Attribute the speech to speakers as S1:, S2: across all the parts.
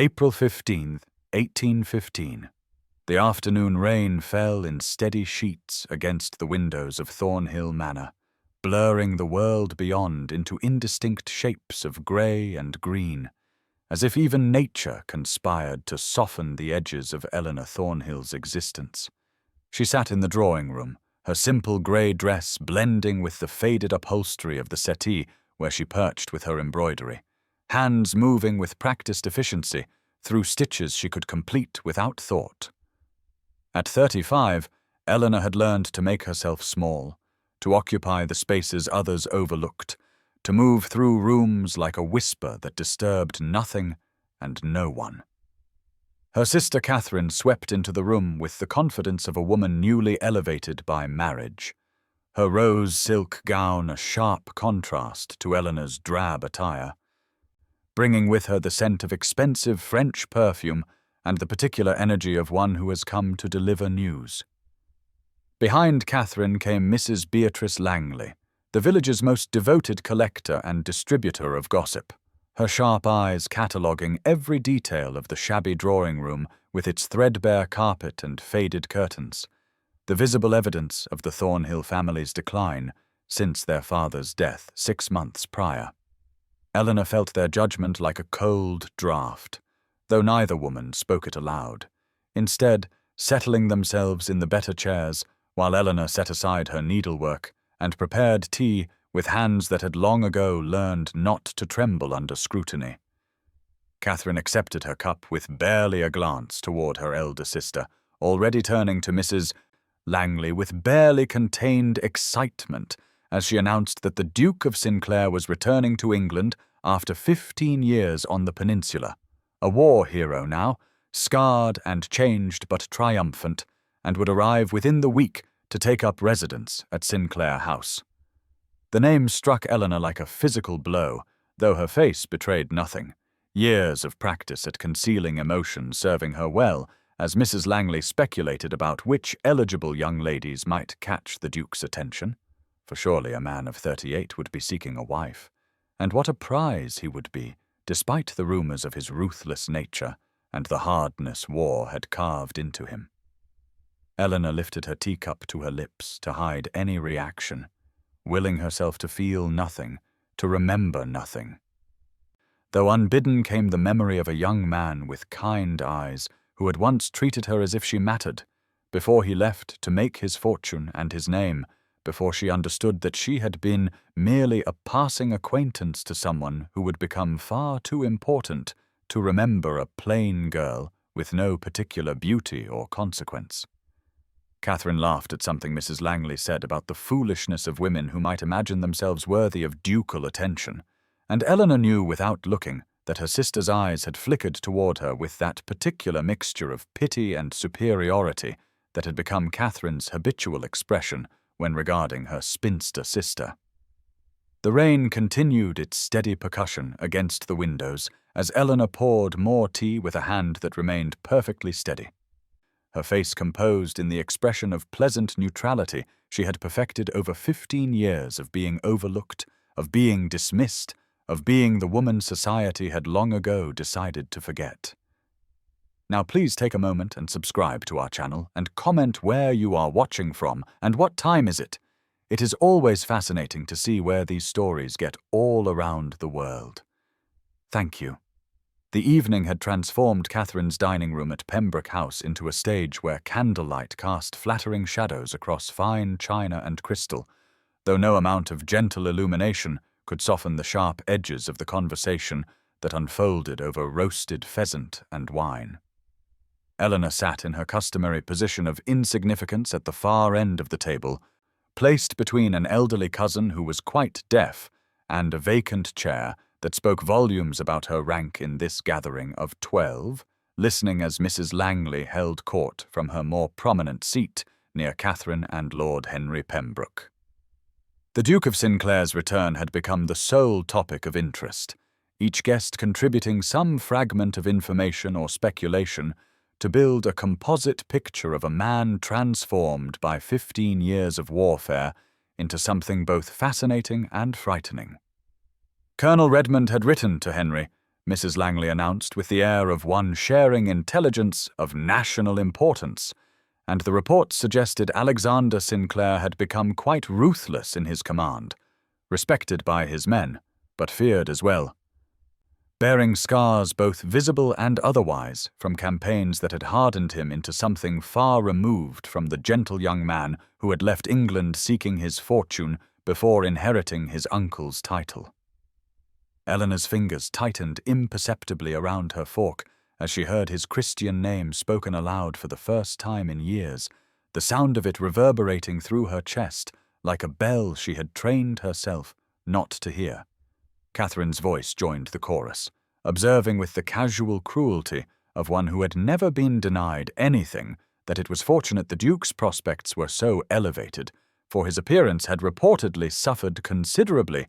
S1: April 15th, 1815. The afternoon rain fell in steady sheets against the windows of Thornhill Manor, blurring the world beyond into indistinct shapes of grey and green, as if even nature conspired to soften the edges of Eleanor Thornhill's existence. She sat in the drawing-room, her simple grey dress blending with the faded upholstery of the settee where she perched with her embroidery, hands moving with practiced efficiency through stitches she could complete without thought. At 35, Eleanor had learned to make herself small, to occupy the spaces others overlooked, to move through rooms like a whisper that disturbed nothing and no one. Her sister Catherine swept into the room with the confidence of a woman newly elevated by marriage, her rose silk gown a sharp contrast to Eleanor's drab attire, bringing with her the scent of expensive French perfume and the particular energy of one who has come to deliver news. Behind Catherine came Mrs. Beatrice Langley, the village's most devoted collector and distributor of gossip, her sharp eyes cataloguing every detail of the shabby drawing-room with its threadbare carpet and faded curtains, the visible evidence of the Thornhill family's decline since their father's death 6 months prior. Eleanor felt their judgment like a cold draught, though neither woman spoke it aloud, instead settling themselves in the better chairs while Eleanor set aside her needlework and prepared tea with hands that had long ago learned not to tremble under scrutiny. Catherine accepted her cup with barely a glance toward her elder sister, already turning to Mrs. Langley with barely contained excitement as she announced that the Duke of Sinclair was returning to England after 15 years on the peninsula, a war hero now, scarred and changed but triumphant, and would arrive within the week to take up residence at Sinclair House. The name struck Eleanor like a physical blow, though her face betrayed nothing, years of practice at concealing emotion serving her well as Mrs. Langley speculated about which eligible young ladies might catch the Duke's attention, for surely a man of 38 would be seeking a wife, and what a prize he would be, despite the rumors of his ruthless nature and the hardness war had carved into him. Eleanor lifted her teacup to her lips to hide any reaction, willing herself to feel nothing, to remember nothing. Though unbidden came the memory of a young man with kind eyes who had once treated her as if she mattered, before he left to make his fortune and his name, before she understood that she had been merely a passing acquaintance to someone who would become far too important to remember a plain girl with no particular beauty or consequence. Catherine laughed at something Mrs. Langley said about the foolishness of women who might imagine themselves worthy of ducal attention, and Eleanor knew without looking that her sister's eyes had flickered toward her with that particular mixture of pity and superiority that had become Catherine's habitual expression when regarding her spinster sister. The rain continued its steady percussion against the windows as Eleanor poured more tea with a hand that remained perfectly steady, her face composed in the expression of pleasant neutrality she had perfected over 15 years of being overlooked, of being dismissed, of being the woman society had long ago decided to forget. Now please take a moment and subscribe to our channel and comment where you are watching from and what time is it. It is always fascinating to see where these stories get all around the world. Thank you. The evening had transformed Catherine's dining room at Pembroke House into a stage where candlelight cast flattering shadows across fine china and crystal, though no amount of gentle illumination could soften the sharp edges of the conversation that unfolded over roasted pheasant and wine. Eleanor sat in her customary position of insignificance at the far end of the table, placed between an elderly cousin who was quite deaf and a vacant chair that spoke volumes about her rank in this gathering of 12, listening as Mrs. Langley held court from her more prominent seat near Catherine and Lord Henry Pembroke. The Duke of Sinclair's return had become the sole topic of interest, each guest contributing some fragment of information or speculation to build a composite picture of a man transformed by 15 years of warfare into something both fascinating and frightening. Colonel Redmond had written to Henry, Mrs. Langley announced with the air of one sharing intelligence of national importance, and the reports suggested Alexander Sinclair had become quite ruthless in his command, respected by his men, but feared as well. Bearing scars both visible and otherwise from campaigns that had hardened him into something far removed from the gentle young man who had left England seeking his fortune before inheriting his uncle's title. Eleanor's fingers tightened imperceptibly around her fork as she heard his Christian name spoken aloud for the first time in years, the sound of it reverberating through her chest like a bell she had trained herself not to hear. Catherine's voice joined the chorus, observing with the casual cruelty of one who had never been denied anything that it was fortunate the Duke's prospects were so elevated, for his appearance had reportedly suffered considerably,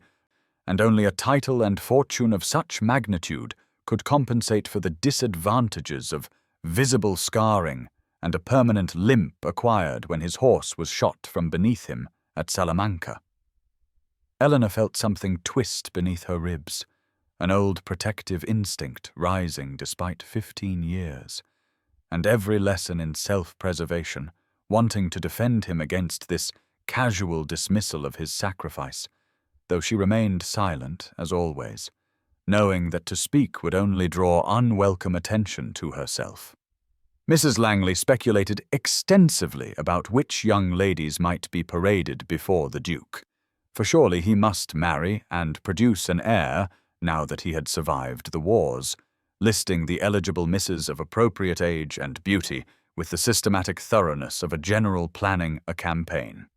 S1: and only a title and fortune of such magnitude could compensate for the disadvantages of visible scarring and a permanent limp acquired when his horse was shot from beneath him at Salamanca. Eleanor felt something twist beneath her ribs, an old protective instinct rising despite 15 years, and every lesson in self-preservation, wanting to defend him against this casual dismissal of his sacrifice, though she remained silent, as always, knowing that to speak would only draw unwelcome attention to herself. Mrs. Langley speculated extensively about which young ladies might be paraded before the Duke, for surely he must marry and produce an heir now that he had survived the wars, listing the eligible misses of appropriate age and beauty with the systematic thoroughness of a general planning a campaign.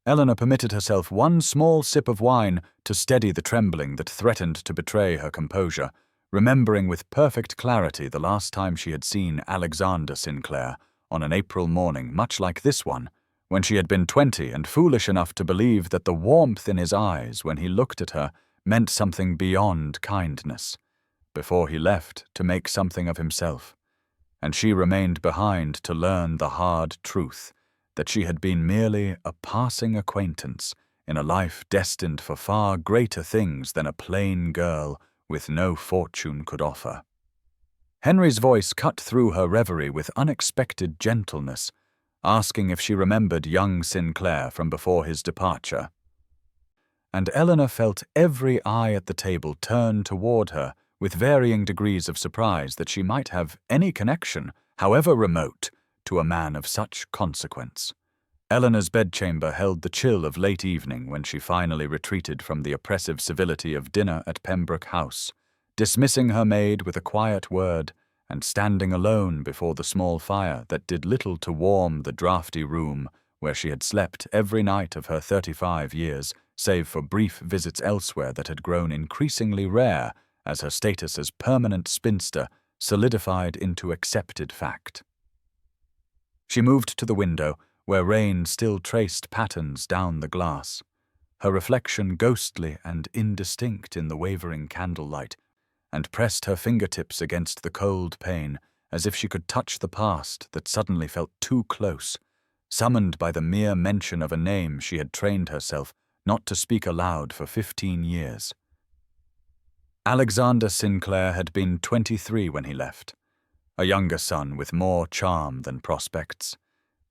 S1: Eleanor permitted herself one small sip of wine to steady the trembling that threatened to betray her composure, remembering with perfect clarity the last time she had seen Alexander Sinclair on an April morning much like this one, when she had been 20 and foolish enough to believe that the warmth in his eyes when he looked at her meant something beyond kindness, before he left to make something of himself, and she remained behind to learn the hard truth that she had been merely a passing acquaintance in a life destined for far greater things than a plain girl with no fortune could offer. Henry's voice cut through her reverie with unexpected gentleness, asking if she remembered young Sinclair from before his departure. And Eleanor felt every eye at the table turn toward her with varying degrees of surprise that she might have any connection, however remote, to a man of such consequence. Eleanor's bedchamber held the chill of late evening when she finally retreated from the oppressive civility of dinner at Pembroke House, dismissing her maid with a quiet word and standing alone before the small fire that did little to warm the draughty room where she had slept every night of her 35 years, save for brief visits elsewhere that had grown increasingly rare as her status as permanent spinster solidified into accepted fact. She moved to the window, where rain still traced patterns down the glass, her reflection ghostly and indistinct in the wavering candlelight, and pressed her fingertips against the cold pane as if she could touch the past that suddenly felt too close, summoned by the mere mention of a name she had trained herself not to speak aloud for 15 years. Alexander Sinclair had been 23 when he left, a younger son with more charm than prospects,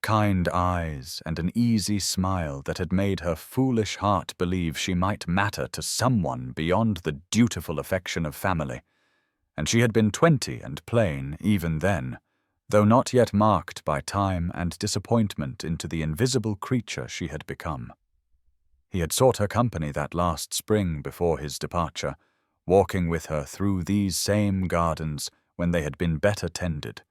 S1: kind eyes and an easy smile that had made her foolish heart believe she might matter to someone beyond the dutiful affection of family, and she had been 20 and plain even then, though not yet marked by time and disappointment into the invisible creature she had become. He had sought her company that last spring before his departure, walking with her through these same gardens when they had been better tended,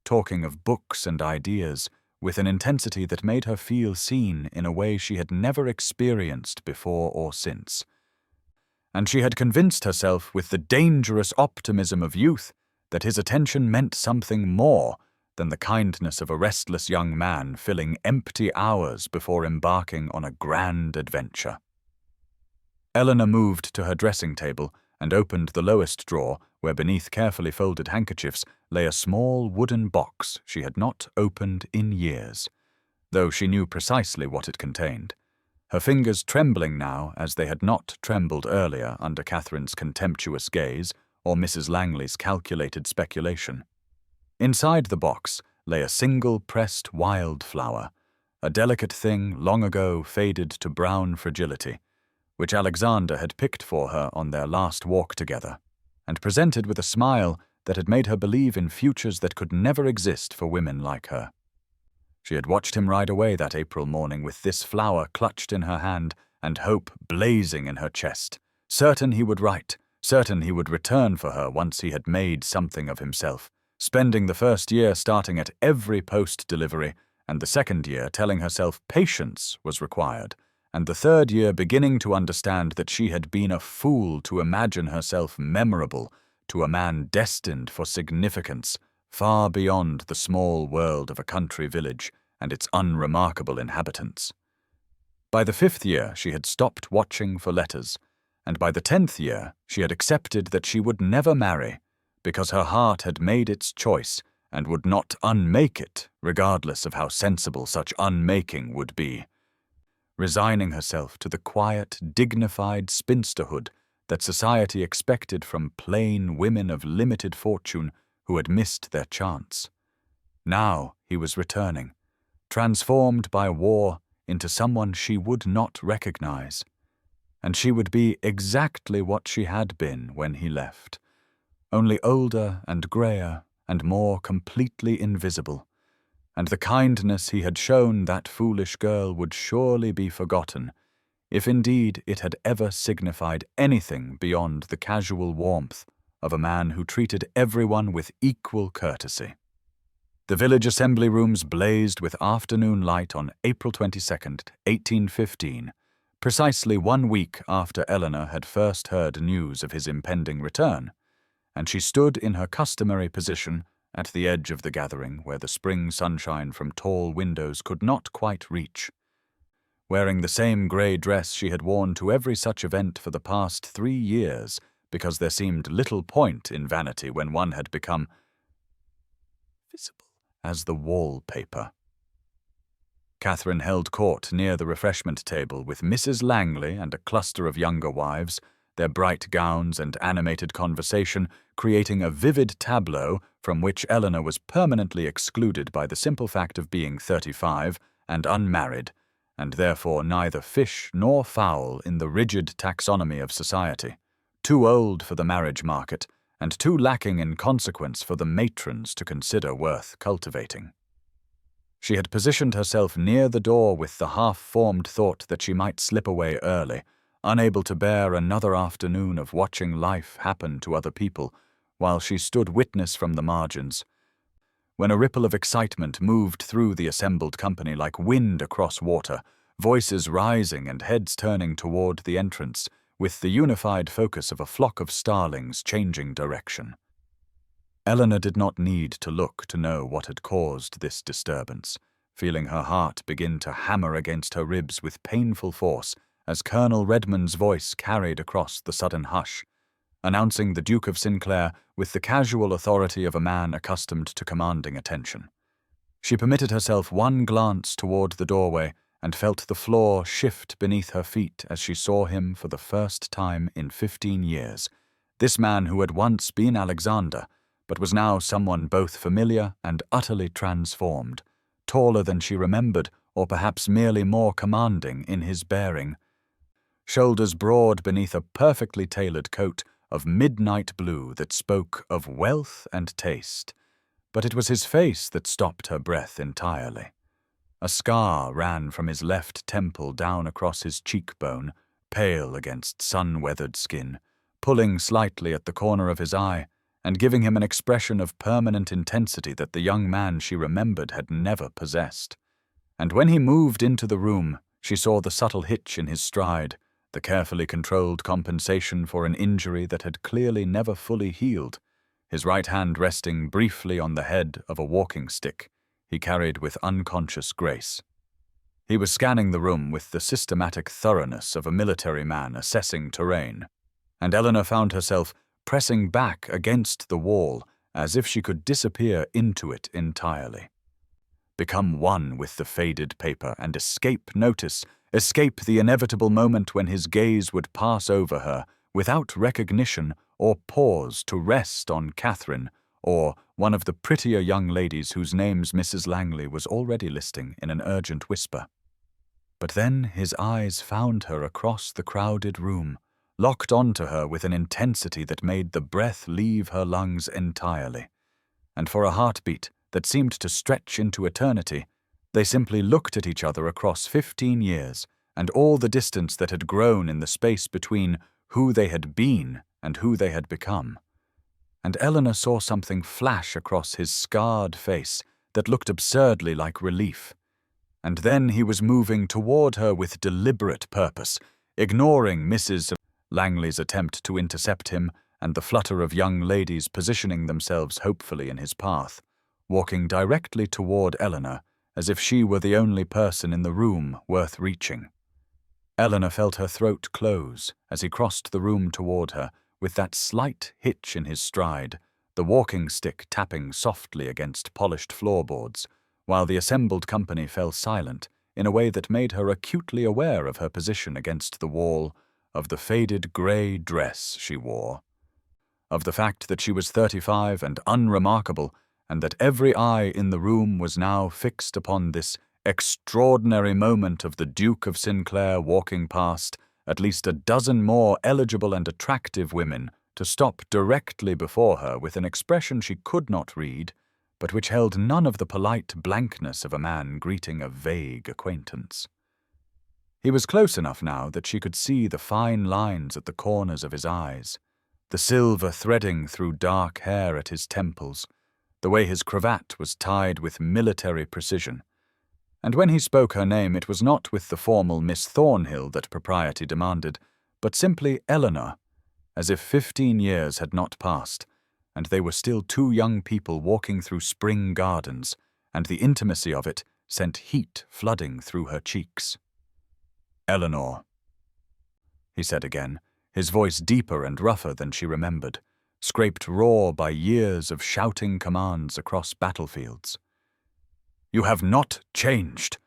S1: talking of books and ideas with an intensity that made her feel seen in a way she had never experienced before or since. And she had convinced herself with the dangerous optimism of youth that his attention meant something more than the kindness of a restless young man filling empty hours before embarking on a grand adventure. Eleanor moved to her dressing table and opened the lowest drawer, where beneath carefully folded handkerchiefs lay a small wooden box she had not opened in years, though she knew precisely what it contained, her fingers trembling now as they had not trembled earlier under Catherine's contemptuous gaze or Mrs. Langley's calculated speculation. Inside the box lay a single pressed wildflower, a delicate thing long ago faded to brown fragility, which Alexander had picked for her on their last walk together, and presented with a smile that had made her believe in futures that could never exist for women like her. She had watched him ride away that April morning with this flower clutched in her hand and hope blazing in her chest, certain he would write, certain he would return for her once he had made something of himself, spending the first year starting at every post-delivery, and the second year telling herself patience was required, and the third year beginning to understand that she had been a fool to imagine herself memorable to a man destined for significance far beyond the small world of a country village and its unremarkable inhabitants. By the 5th year she had stopped watching for letters, and by the 10th year she had accepted that she would never marry, because her heart had made its choice and would not unmake it, regardless of how sensible such unmaking would be, resigning herself to the quiet, dignified spinsterhood that society expected from plain women of limited fortune who had missed their chance. Now he was returning, transformed by war into someone she would not recognize, and she would be exactly what she had been when he left, only older and grayer and more completely invisible, and the kindness he had shown that foolish girl would surely be forgotten, if indeed it had ever signified anything beyond the casual warmth of a man who treated everyone with equal courtesy. The village assembly rooms blazed with afternoon light on April 22nd, 1815, precisely 1 week after Eleanor had first heard news of his impending return, and she stood in her customary position at the edge of the gathering where the spring sunshine from tall windows could not quite reach, wearing the same grey dress she had worn to every such event for the past 3 years, because there seemed little point in vanity when one had become visible as the wallpaper. Catherine held court near the refreshment table with Mrs. Langley and a cluster of younger wives, their bright gowns and animated conversation creating a vivid tableau from which Eleanor was permanently excluded by the simple fact of being 35 and unmarried, and therefore neither fish nor fowl in the rigid taxonomy of society, too old for the marriage market, and too lacking in consequence for the matrons to consider worth cultivating. She had positioned herself near the door with the half-formed thought that she might slip away early, unable to bear another afternoon of watching life happen to other people, while she stood witness from the margins, when a ripple of excitement moved through the assembled company like wind across water, voices rising and heads turning toward the entrance, with the unified focus of a flock of starlings changing direction. Eleanor did not need to look to know what had caused this disturbance, feeling her heart begin to hammer against her ribs with painful force as Colonel Redmond's voice carried across the sudden hush, announcing the Duke of Sinclair with the casual authority of a man accustomed to commanding attention. She permitted herself one glance toward the doorway and felt the floor shift beneath her feet as she saw him for the first time in 15 years, this man who had once been Alexander, but was now someone both familiar and utterly transformed, taller than she remembered, or perhaps merely more commanding in his bearing. Shoulders broad beneath a perfectly tailored coat of midnight blue that spoke of wealth and taste, but it was his face that stopped her breath entirely. A scar ran from his left temple down across his cheekbone, pale against sun-weathered skin, pulling slightly at the corner of his eye, and giving him an expression of permanent intensity that the young man she remembered had never possessed. And when he moved into the room, she saw the subtle hitch in his stride, the carefully controlled compensation for an injury that had clearly never fully healed, his right hand resting briefly on the head of a walking stick he carried with unconscious grace. He was scanning the room with the systematic thoroughness of a military man assessing terrain, and Eleanor found herself pressing back against the wall as if she could disappear into it entirely, become one with the faded paper and escape notice, escape the inevitable moment when his gaze would pass over her without recognition or pause to rest on Catherine or one of the prettier young ladies whose names Mrs. Langley was already listing in an urgent whisper. But then his eyes found her across the crowded room, locked onto her with an intensity that made the breath leave her lungs entirely. And for a heartbeat that seemed to stretch into eternity, they simply looked at each other across 15 years and all the distance that had grown in the space between who they had been and who they had become. And Eleanor saw something flash across his scarred face that looked absurdly like relief. And then he was moving toward her with deliberate purpose, ignoring Mrs. Langley's attempt to intercept him and the flutter of young ladies positioning themselves hopefully in his path, walking directly toward Eleanor as if she were the only person in the room worth reaching. Eleanor felt her throat close as he crossed the room toward her, with that slight hitch in his stride, the walking stick tapping softly against polished floorboards, while the assembled company fell silent in a way that made her acutely aware of her position against the wall, of the faded grey dress she wore, of the fact that she was 35 and unremarkable, and that every eye in the room was now fixed upon this extraordinary moment of the Duke of Sinclair walking past at least a dozen more eligible and attractive women to stop directly before her with an expression she could not read, but which held none of the polite blankness of a man greeting a vague acquaintance. He was close enough now that she could see the fine lines at the corners of his eyes, the silver threading through dark hair at his temples, the way his cravat was tied with military precision. And when he spoke her name, it was not with the formal Miss Thornhill that propriety demanded, but simply Eleanor, as if 15 years had not passed, and they were still two young people walking through spring gardens, and the intimacy of it sent heat flooding through her cheeks. "Eleanor," he said again, his voice deeper and rougher than she remembered, scraped raw by years of shouting commands across battlefields. "You have not changed,"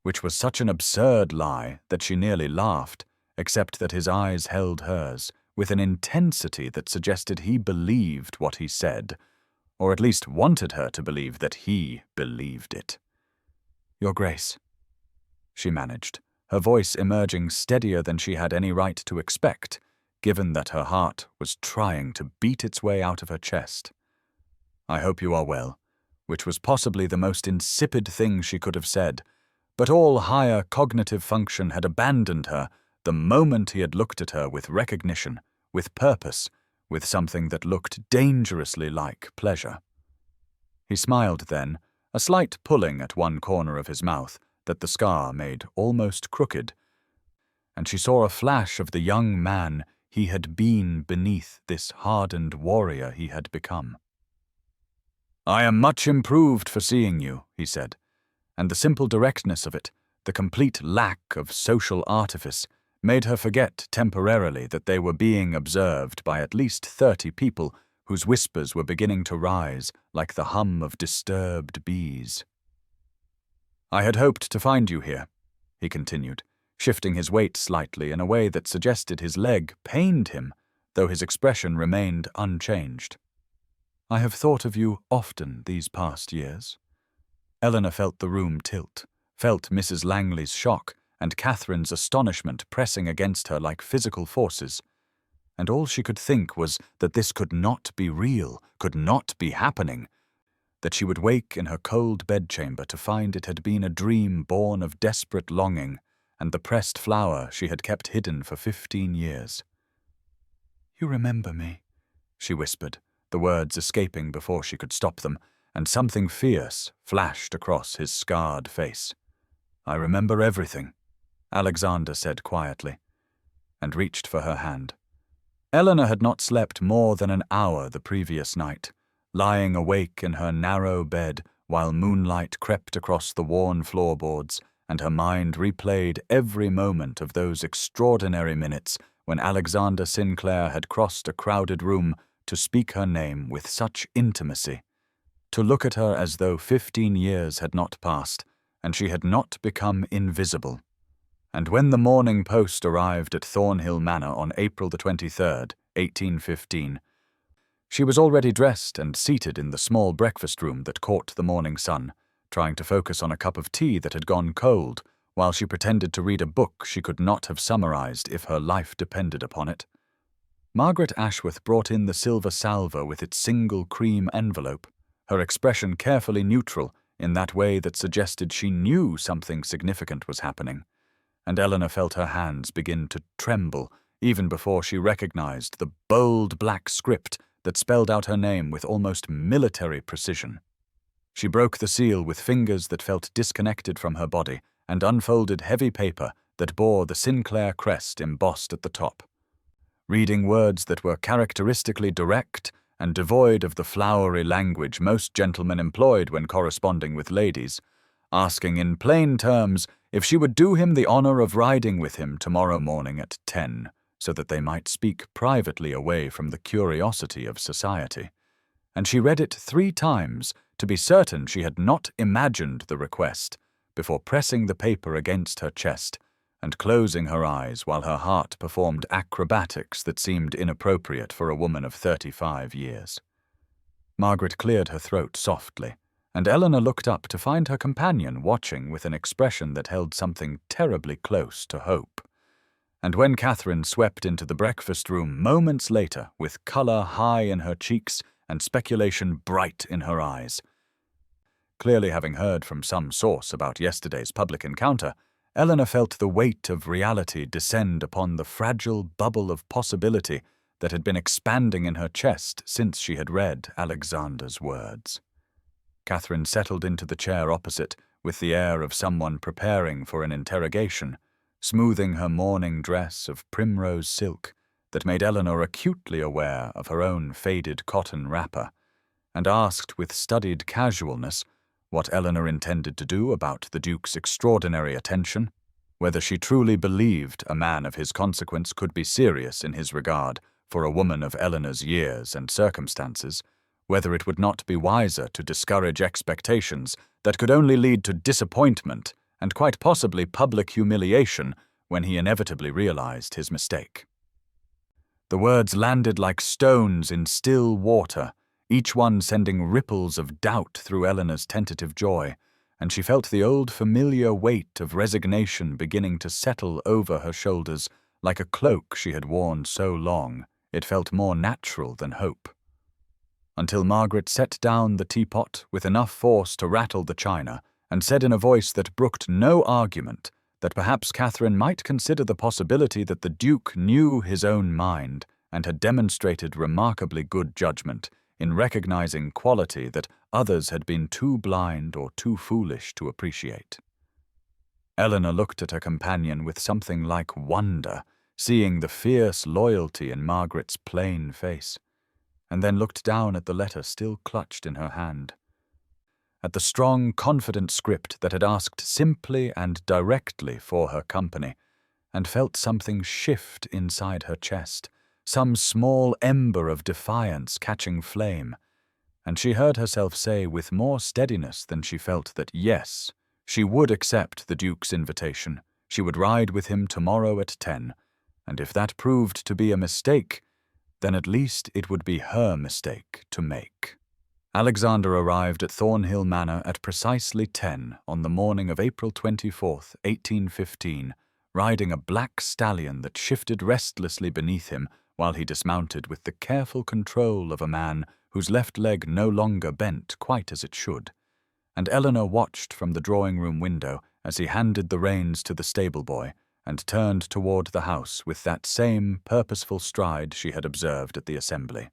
S1: which was such an absurd lie that she nearly laughed, except that his eyes held hers, with an intensity that suggested he believed what he said, or at least wanted her to believe that he believed it. "Your Grace," she managed, her voice emerging steadier than she had any right to expect, given that her heart was trying to beat its way out of her chest. "I hope you are well," which was possibly the most insipid thing she could have said, but all higher cognitive function had abandoned her the moment he had looked at her with recognition, with purpose, with something that looked dangerously like pleasure. He smiled then, a slight pulling at one corner of his mouth that the scar made almost crooked, and she saw a flash of the young man he had been beneath this hardened warrior he had become. "I am much improved for seeing you," he said, and the simple directness of it, the complete lack of social artifice, made her forget temporarily that they were being observed by at least 30 people whose whispers were beginning to rise like the hum of disturbed bees. "I had hoped to find you here," he continued, shifting his weight slightly in a way that suggested his leg pained him, though his expression remained unchanged. "I have thought of you often these past years." Eleanor felt the room tilt, felt Mrs. Langley's shock and Catherine's astonishment pressing against her like physical forces, and all she could think was that this could not be real, could not be happening, that she would wake in her cold bedchamber to find it had been a dream born of desperate longing and the pressed flower she had kept hidden for 15 years. "You remember me," she whispered, the words escaping before she could stop them, and something fierce flashed across his scarred face. "I remember everything," Alexander said quietly, and reached for her hand. Eleanor had not slept more than an hour the previous night, lying awake in her narrow bed while moonlight crept across the worn floorboards, and her mind replayed every moment of those extraordinary minutes when Alexander Sinclair had crossed a crowded room to speak her name with such intimacy, to look at her as though 15 years had not passed, and she had not become invisible, And when the morning post arrived at Thornhill Manor on April the 23rd, 1815, she was already dressed and seated in the small breakfast room that caught the morning sun, trying to focus on a cup of tea that had gone cold, while she pretended to read a book she could not have summarized if her life depended upon it. Margaret Ashworth brought in the silver salver with its single cream envelope, her expression carefully neutral in that way that suggested she knew something significant was happening, and Eleanor felt her hands begin to tremble even before she recognized the bold black script that spelled out her name with almost military precision. She broke the seal with fingers that felt disconnected from her body and unfolded heavy paper that bore the Sinclair crest embossed at the top. Reading words that were characteristically direct and devoid of the flowery language most gentlemen employed when corresponding with ladies, asking in plain terms if she would do him the honor of riding with him tomorrow morning at 10, so that they might speak privately away from the curiosity of society. And she read it 3 times to be certain she had not imagined the request, before pressing the paper against her chest and closing her eyes while her heart performed acrobatics that seemed inappropriate for a woman of 35 years. Margaret cleared her throat softly, and Eleanor looked up to find her companion watching with an expression that held something terribly close to hope. And when Catherine swept into the breakfast room moments later with colour high in her cheeks and speculation bright in her eyes, clearly having heard from some source about yesterday's public encounter, Eleanor felt the weight of reality descend upon the fragile bubble of possibility that had been expanding in her chest since she had read Alexander's words. Catherine settled into the chair opposite with the air of someone preparing for an interrogation, smoothing her morning dress of primrose silk that made Eleanor acutely aware of her own faded cotton wrapper, and asked with studied casualness what Eleanor intended to do about the Duke's extraordinary attention, whether she truly believed a man of his consequence could be serious in his regard for a woman of Eleanor's years and circumstances, whether it would not be wiser to discourage expectations that could only lead to disappointment and quite possibly public humiliation when he inevitably realized his mistake. The words landed like stones in still water, each one sending ripples of doubt through Eleanor's tentative joy, and she felt the old familiar weight of resignation beginning to settle over her shoulders like a cloak she had worn so long it felt more natural than hope. Until Margaret set down the teapot with enough force to rattle the china and said in a voice that brooked no argument that perhaps Catherine might consider the possibility that the Duke knew his own mind and had demonstrated remarkably good judgment in recognizing quality that others had been too blind or too foolish to appreciate. Eleanor looked at her companion with something like wonder, seeing the fierce loyalty in Margaret's plain face, and then looked down at the letter still clutched in her hand, at the strong, confident script that had asked simply and directly for her company, and felt something shift inside her chest, some small ember of defiance catching flame, and she heard herself say with more steadiness than she felt that yes, she would accept the Duke's invitation, she would ride with him tomorrow at 10, and if that proved to be a mistake, then at least it would be her mistake to make. Alexander arrived at Thornhill Manor at precisely 10 on the morning of April 24th, 1815, riding a black stallion that shifted restlessly beneath him while he dismounted with the careful control of a man whose left leg no longer bent quite as it should, and Eleanor watched from the drawing-room window as he handed the reins to the stable-boy and turned toward the house with that same purposeful stride she had observed at the assembly,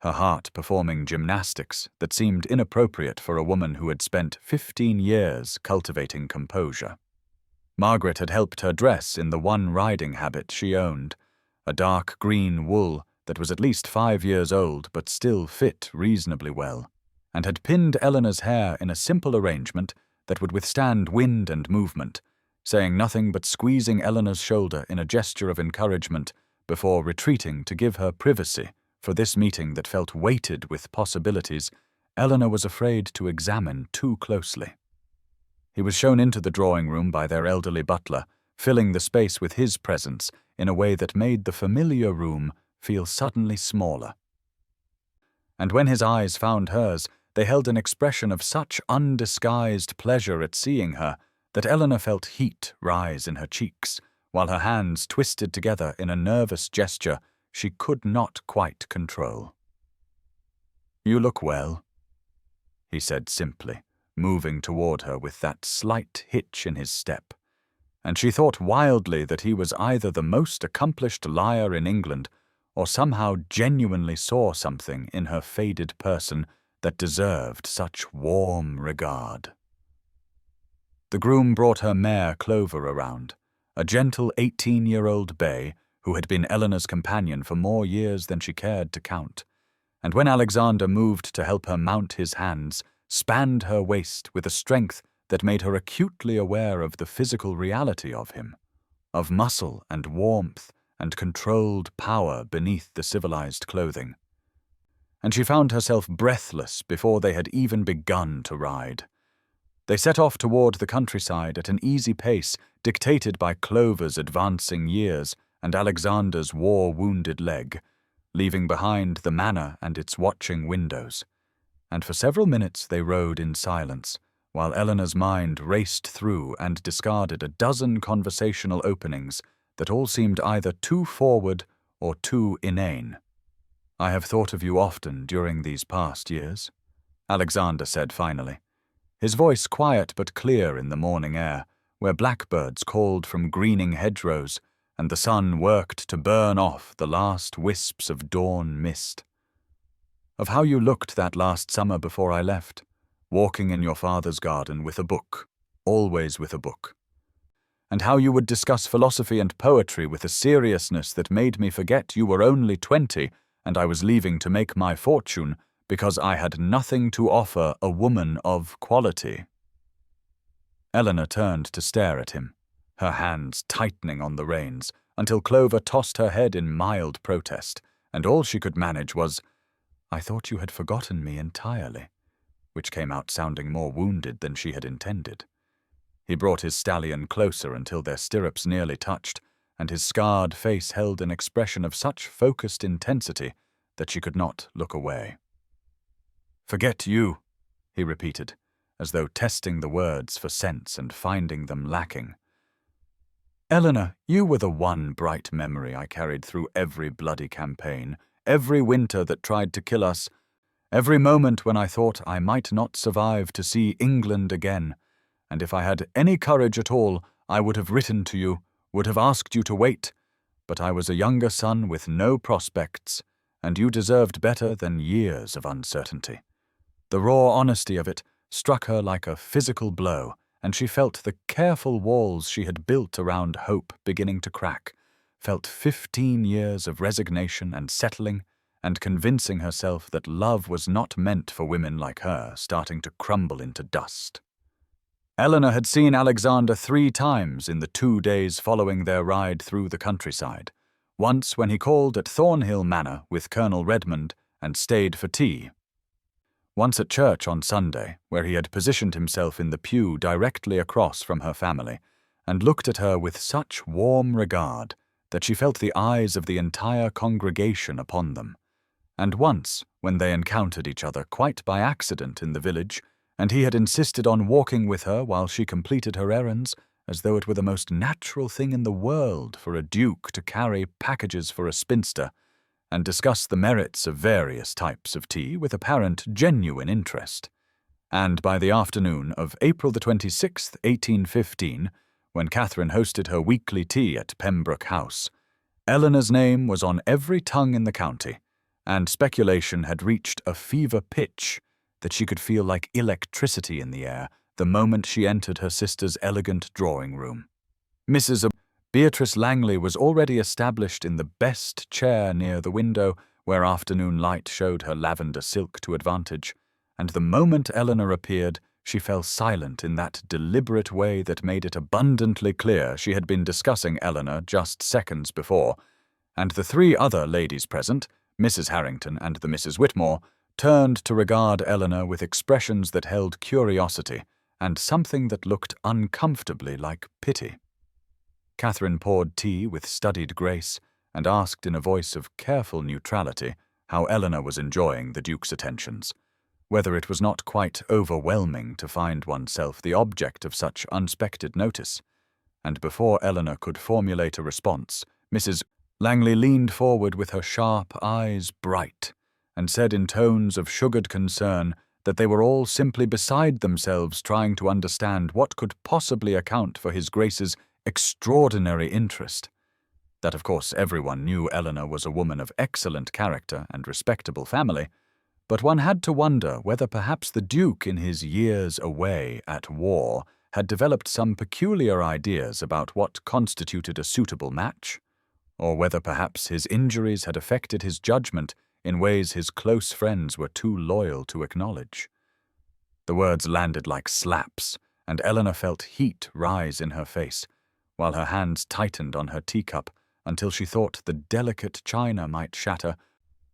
S1: her heart performing gymnastics that seemed inappropriate for a woman who had spent 15 years cultivating composure. Margaret had helped her dress in the one riding habit she owned, a dark green wool that was at least 5 years old but still fit reasonably well, and had pinned Eleanor's hair in a simple arrangement that would withstand wind and movement, saying nothing but squeezing Eleanor's shoulder in a gesture of encouragement before retreating to give her privacy for this meeting that felt weighted with possibilities Eleanor was afraid to examine too closely. He was shown into the drawing room by their elderly butler, filling the space with his presence in a way that made the familiar room feel suddenly smaller. And when his eyes found hers, they held an expression of such undisguised pleasure at seeing her that Eleanor felt heat rise in her cheeks, while her hands twisted together in a nervous gesture she could not quite control. "You look well," he said simply, moving toward her with that slight hitch in his step, and she thought wildly that he was either the most accomplished liar in England or somehow genuinely saw something in her faded person that deserved such warm regard. The groom brought her mare Clover around, a gentle 18-year-old bay who had been Eleanor's companion for more years than she cared to count, and when Alexander moved to help her mount his hands, spanned her waist with a strength that made her acutely aware of the physical reality of him, of muscle and warmth and controlled power beneath the civilized clothing. And she found herself breathless before they had even begun to ride. They set off toward the countryside at an easy pace dictated by Clover's advancing years and Alexander's war-wounded leg, leaving behind the manor and its watching windows. And for several minutes they rode in silence, while Eleanor's mind raced through and discarded a dozen conversational openings that all seemed either too forward or too inane. "I have thought of you often during these past years," Alexander said finally, his voice quiet but clear in the morning air, where blackbirds called from greening hedgerows and the sun worked to burn off the last wisps of dawn mist. "Of how you looked that last summer before I left, walking in your father's garden with a book, always with a book. And how you would discuss philosophy and poetry with a seriousness that made me forget you were only 20 and I was leaving to make my fortune because I had nothing to offer a woman of quality." Eleanor turned to stare at him, her hands tightening on the reins, until Clover tossed her head in mild protest, and all she could manage was, "I thought you had forgotten me entirely," which came out sounding more wounded than she had intended. He brought his stallion closer until their stirrups nearly touched, and his scarred face held an expression of such focused intensity that she could not look away. "Forget you," he repeated, as though testing the words for sense and finding them lacking. "Eleanor, you were the one bright memory I carried through every bloody campaign, every winter that tried to kill us, every moment when I thought I might not survive to see England again, and if I had any courage at all, I would have written to you, would have asked you to wait, but I was a younger son with no prospects, and you deserved better than years of uncertainty." The raw honesty of it struck her like a physical blow, and she felt the careful walls she had built around hope beginning to crack, felt 15 years of resignation and settling, and convincing herself that love was not meant for women like her starting to crumble into dust. Eleanor had seen Alexander 3 times in the 2 days following their ride through the countryside, once when he called at Thornhill Manor with Colonel Redmond and stayed for tea, once at church on Sunday, where he had positioned himself in the pew directly across from her family, and looked at her with such warm regard that she felt the eyes of the entire congregation upon them, and once when they encountered each other quite by accident in the village, and he had insisted on walking with her while she completed her errands, as though it were the most natural thing in the world for a duke to carry packages for a spinster, and discuss the merits of various types of tea with apparent genuine interest. And by the afternoon of April the 26th, 1815, when Catherine hosted her weekly tea at Pembroke House, Eleanor's name was on every tongue in the county, and speculation had reached a fever pitch that she could feel like electricity in the air the moment she entered her sister's elegant drawing-room. Mrs. Beatrice Langley was already established in the best chair near the window, where afternoon light showed her lavender silk to advantage, and the moment Eleanor appeared, she fell silent in that deliberate way that made it abundantly clear she had been discussing Eleanor just seconds before, and the 3 other ladies present, Mrs. Harrington and the Misses Whitmore, turned to regard Eleanor with expressions that held curiosity, and something that looked uncomfortably like pity. Catherine poured tea with studied grace and asked in a voice of careful neutrality how Eleanor was enjoying the Duke's attentions, whether it was not quite overwhelming to find oneself the object of such unexpected notice. And before Eleanor could formulate a response, Mrs. Langley leaned forward with her sharp eyes bright and said in tones of sugared concern that they were all simply beside themselves trying to understand what could possibly account for His Grace's extraordinary interest. That, of course, everyone knew Eleanor was a woman of excellent character and respectable family, but one had to wonder whether perhaps the Duke, in his years away at war, had developed some peculiar ideas about what constituted a suitable match, or whether perhaps his injuries had affected his judgment in ways his close friends were too loyal to acknowledge. The words landed like slaps, and Eleanor felt heat rise in her face, while her hands tightened on her teacup until she thought the delicate china might shatter,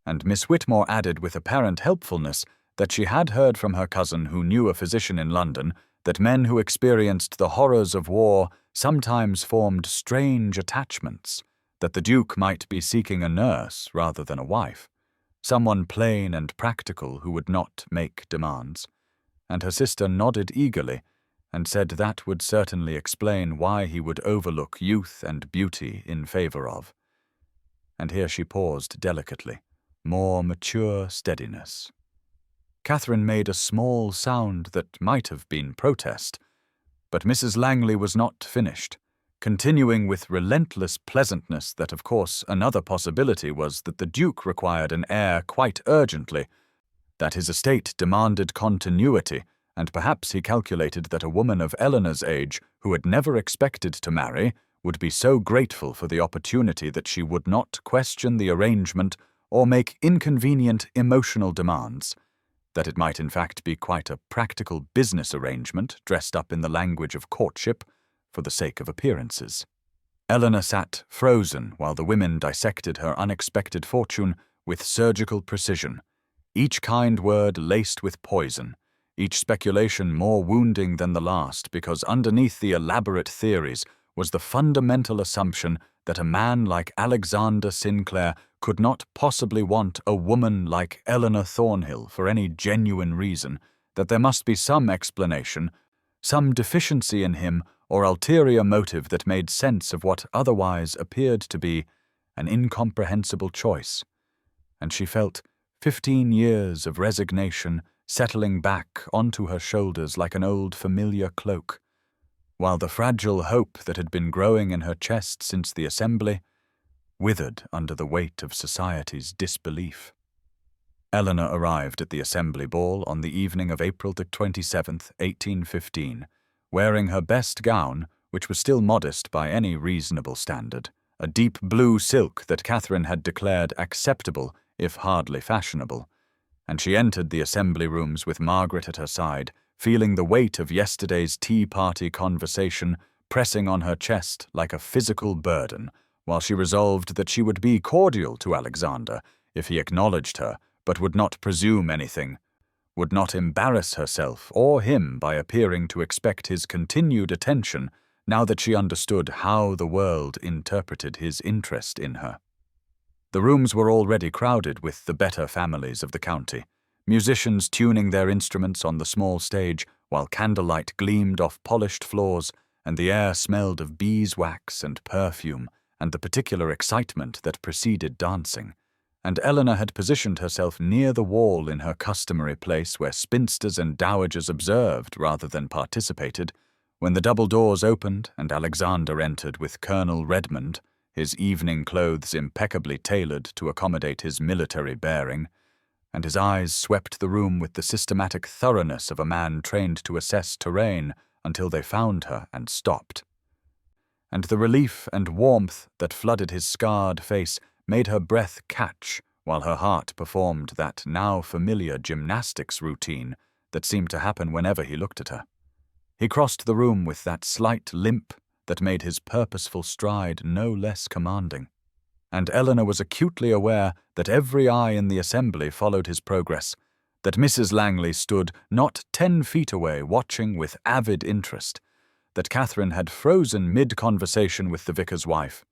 S1: and Miss Whitmore added with apparent helpfulness that she had heard from her cousin, who knew a physician in London, that men who experienced the horrors of war sometimes formed strange attachments, that the Duke might be seeking a nurse rather than a wife, someone plain and practical who would not make demands. And her sister nodded eagerly and said that would certainly explain why he would overlook youth and beauty in favor of. And here she paused delicately, more mature steadiness. Catherine made a small sound that might have been protest, but Mrs. Langley was not finished, continuing with relentless pleasantness that, of course, another possibility was that the Duke required an heir quite urgently, that his estate demanded continuity, and perhaps he calculated that a woman of Eleanor's age, who had never expected to marry, would be so grateful for the opportunity that she would not question the arrangement or make inconvenient emotional demands, that it might in fact be quite a practical business arrangement dressed up in the language of courtship for the sake of appearances. Eleanor sat frozen while the women dissected her unexpected fortune with surgical precision, each kind word laced with poison, each speculation more wounding than the last, because underneath the elaborate theories was the fundamental assumption that a man like Alexander Sinclair could not possibly want a woman like Eleanor Thornhill for any genuine reason, that there must be some explanation, some deficiency in him or ulterior motive that made sense of what otherwise appeared to be an incomprehensible choice. And she felt 15 years of resignation settling back onto her shoulders like an old familiar cloak, while the fragile hope that had been growing in her chest since the assembly withered under the weight of society's disbelief. Eleanor arrived at the assembly ball on the evening of April the 27th, 1815, wearing her best gown, which was still modest by any reasonable standard, a deep blue silk that Catherine had declared acceptable if hardly fashionable, and she entered the assembly rooms with Margaret at her side, feeling the weight of yesterday's tea-party conversation pressing on her chest like a physical burden, while she resolved that she would be cordial to Alexander if he acknowledged her, but would not presume anything, would not embarrass herself or him by appearing to expect his continued attention now that she understood how the world interpreted his interest in her. The rooms were already crowded with the better families of the county, musicians tuning their instruments on the small stage while candlelight gleamed off polished floors and the air smelled of beeswax and perfume and the particular excitement that preceded dancing, and Eleanor had positioned herself near the wall in her customary place where spinsters and dowagers observed rather than participated, when the double doors opened and Alexander entered with Colonel Redmond, his evening clothes impeccably tailored to accommodate his military bearing, and his eyes swept the room with the systematic thoroughness of a man trained to assess terrain until they found her and stopped. And the relief and warmth that flooded his scarred face made her breath catch while her heart performed that now familiar gymnastics routine that seemed to happen whenever he looked at her. He crossed the room with that slight limp that made his purposeful stride no less commanding, and Eleanor was acutely aware that every eye in the assembly followed his progress, that Mrs. Langley stood not 10 feet away watching with avid interest, that Catherine had frozen mid-conversation with the vicar's wife,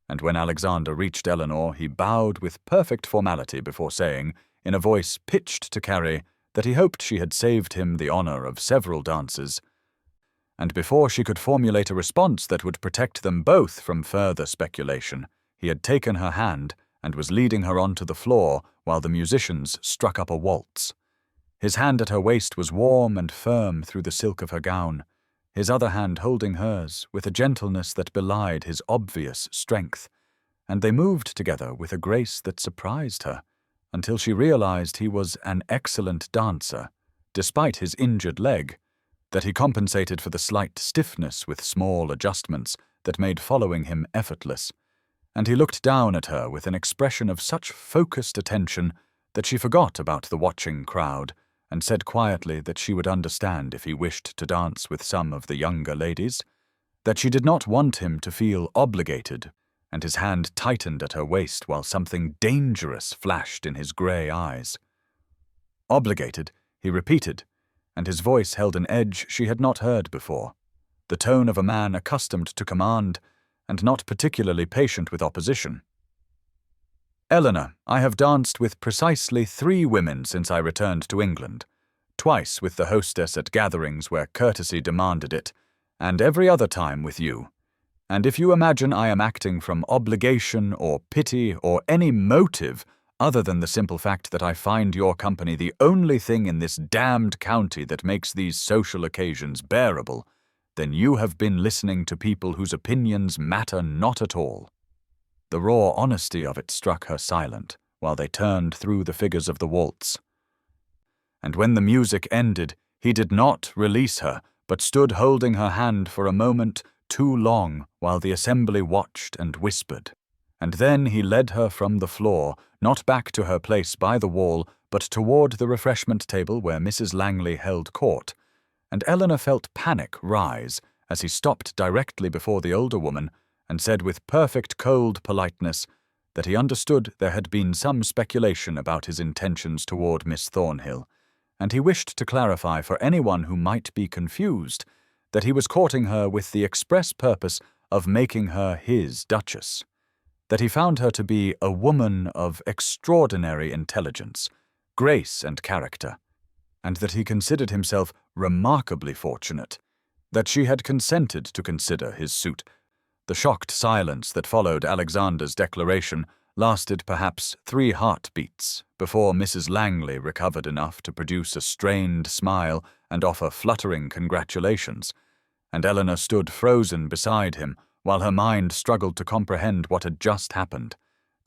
S1: and when Alexander reached Eleanor, he bowed with perfect formality before saying, in a voice pitched to carry, that he hoped she had saved him the honor of several dances, and before she could formulate a response that would protect them both from further speculation, he had taken her hand and was leading her onto the floor while the musicians struck up a waltz. His hand at her waist was warm and firm through the silk of her gown, his other hand holding hers with a gentleness that belied his obvious strength, and they moved together with a grace that surprised her, until she realized he was an excellent dancer, despite his injured leg, that he compensated for the slight stiffness with small adjustments that made following him effortless, and he looked down at her with an expression of such focused attention that she forgot about the watching crowd and said quietly that she would understand if he wished to dance with some of the younger ladies, that she did not want him to feel obligated, and his hand tightened at her waist while something dangerous flashed in his grey eyes. Obligated, he repeated, and his voice held an edge she had not heard before, the tone of a man accustomed to command and not particularly patient with opposition. Eleanor, I have danced with precisely 3 women since I returned to England, twice with the hostess at gatherings where courtesy demanded it, and every other time with you. And if you imagine I am acting from obligation or pity or any motive other than the simple fact that I find your company the only thing in this damned county that makes these social occasions bearable, then you have been listening to people whose opinions matter not at all. The raw honesty of it struck her silent, while they turned through the figures of the waltz. And when the music ended, he did not release her, but stood holding her hand for a moment too long while the assembly watched and whispered. And then he led her from the floor, not back to her place by the wall, but toward the refreshment table where Mrs. Langley held court, and Eleanor felt panic rise as he stopped directly before the older woman and said with perfect cold politeness that he understood there had been some speculation about his intentions toward Miss Thornhill, and he wished to clarify for anyone who might be confused that he was courting her with the express purpose of making her his duchess, that he found her to be a woman of extraordinary intelligence, grace and character, and that he considered himself remarkably fortunate that she had consented to consider his suit. The shocked silence that followed Alexander's declaration lasted perhaps 3 heartbeats before Mrs. Langley recovered enough to produce a strained smile and offer fluttering congratulations, and Eleanor stood frozen beside him while her mind struggled to comprehend what had just happened,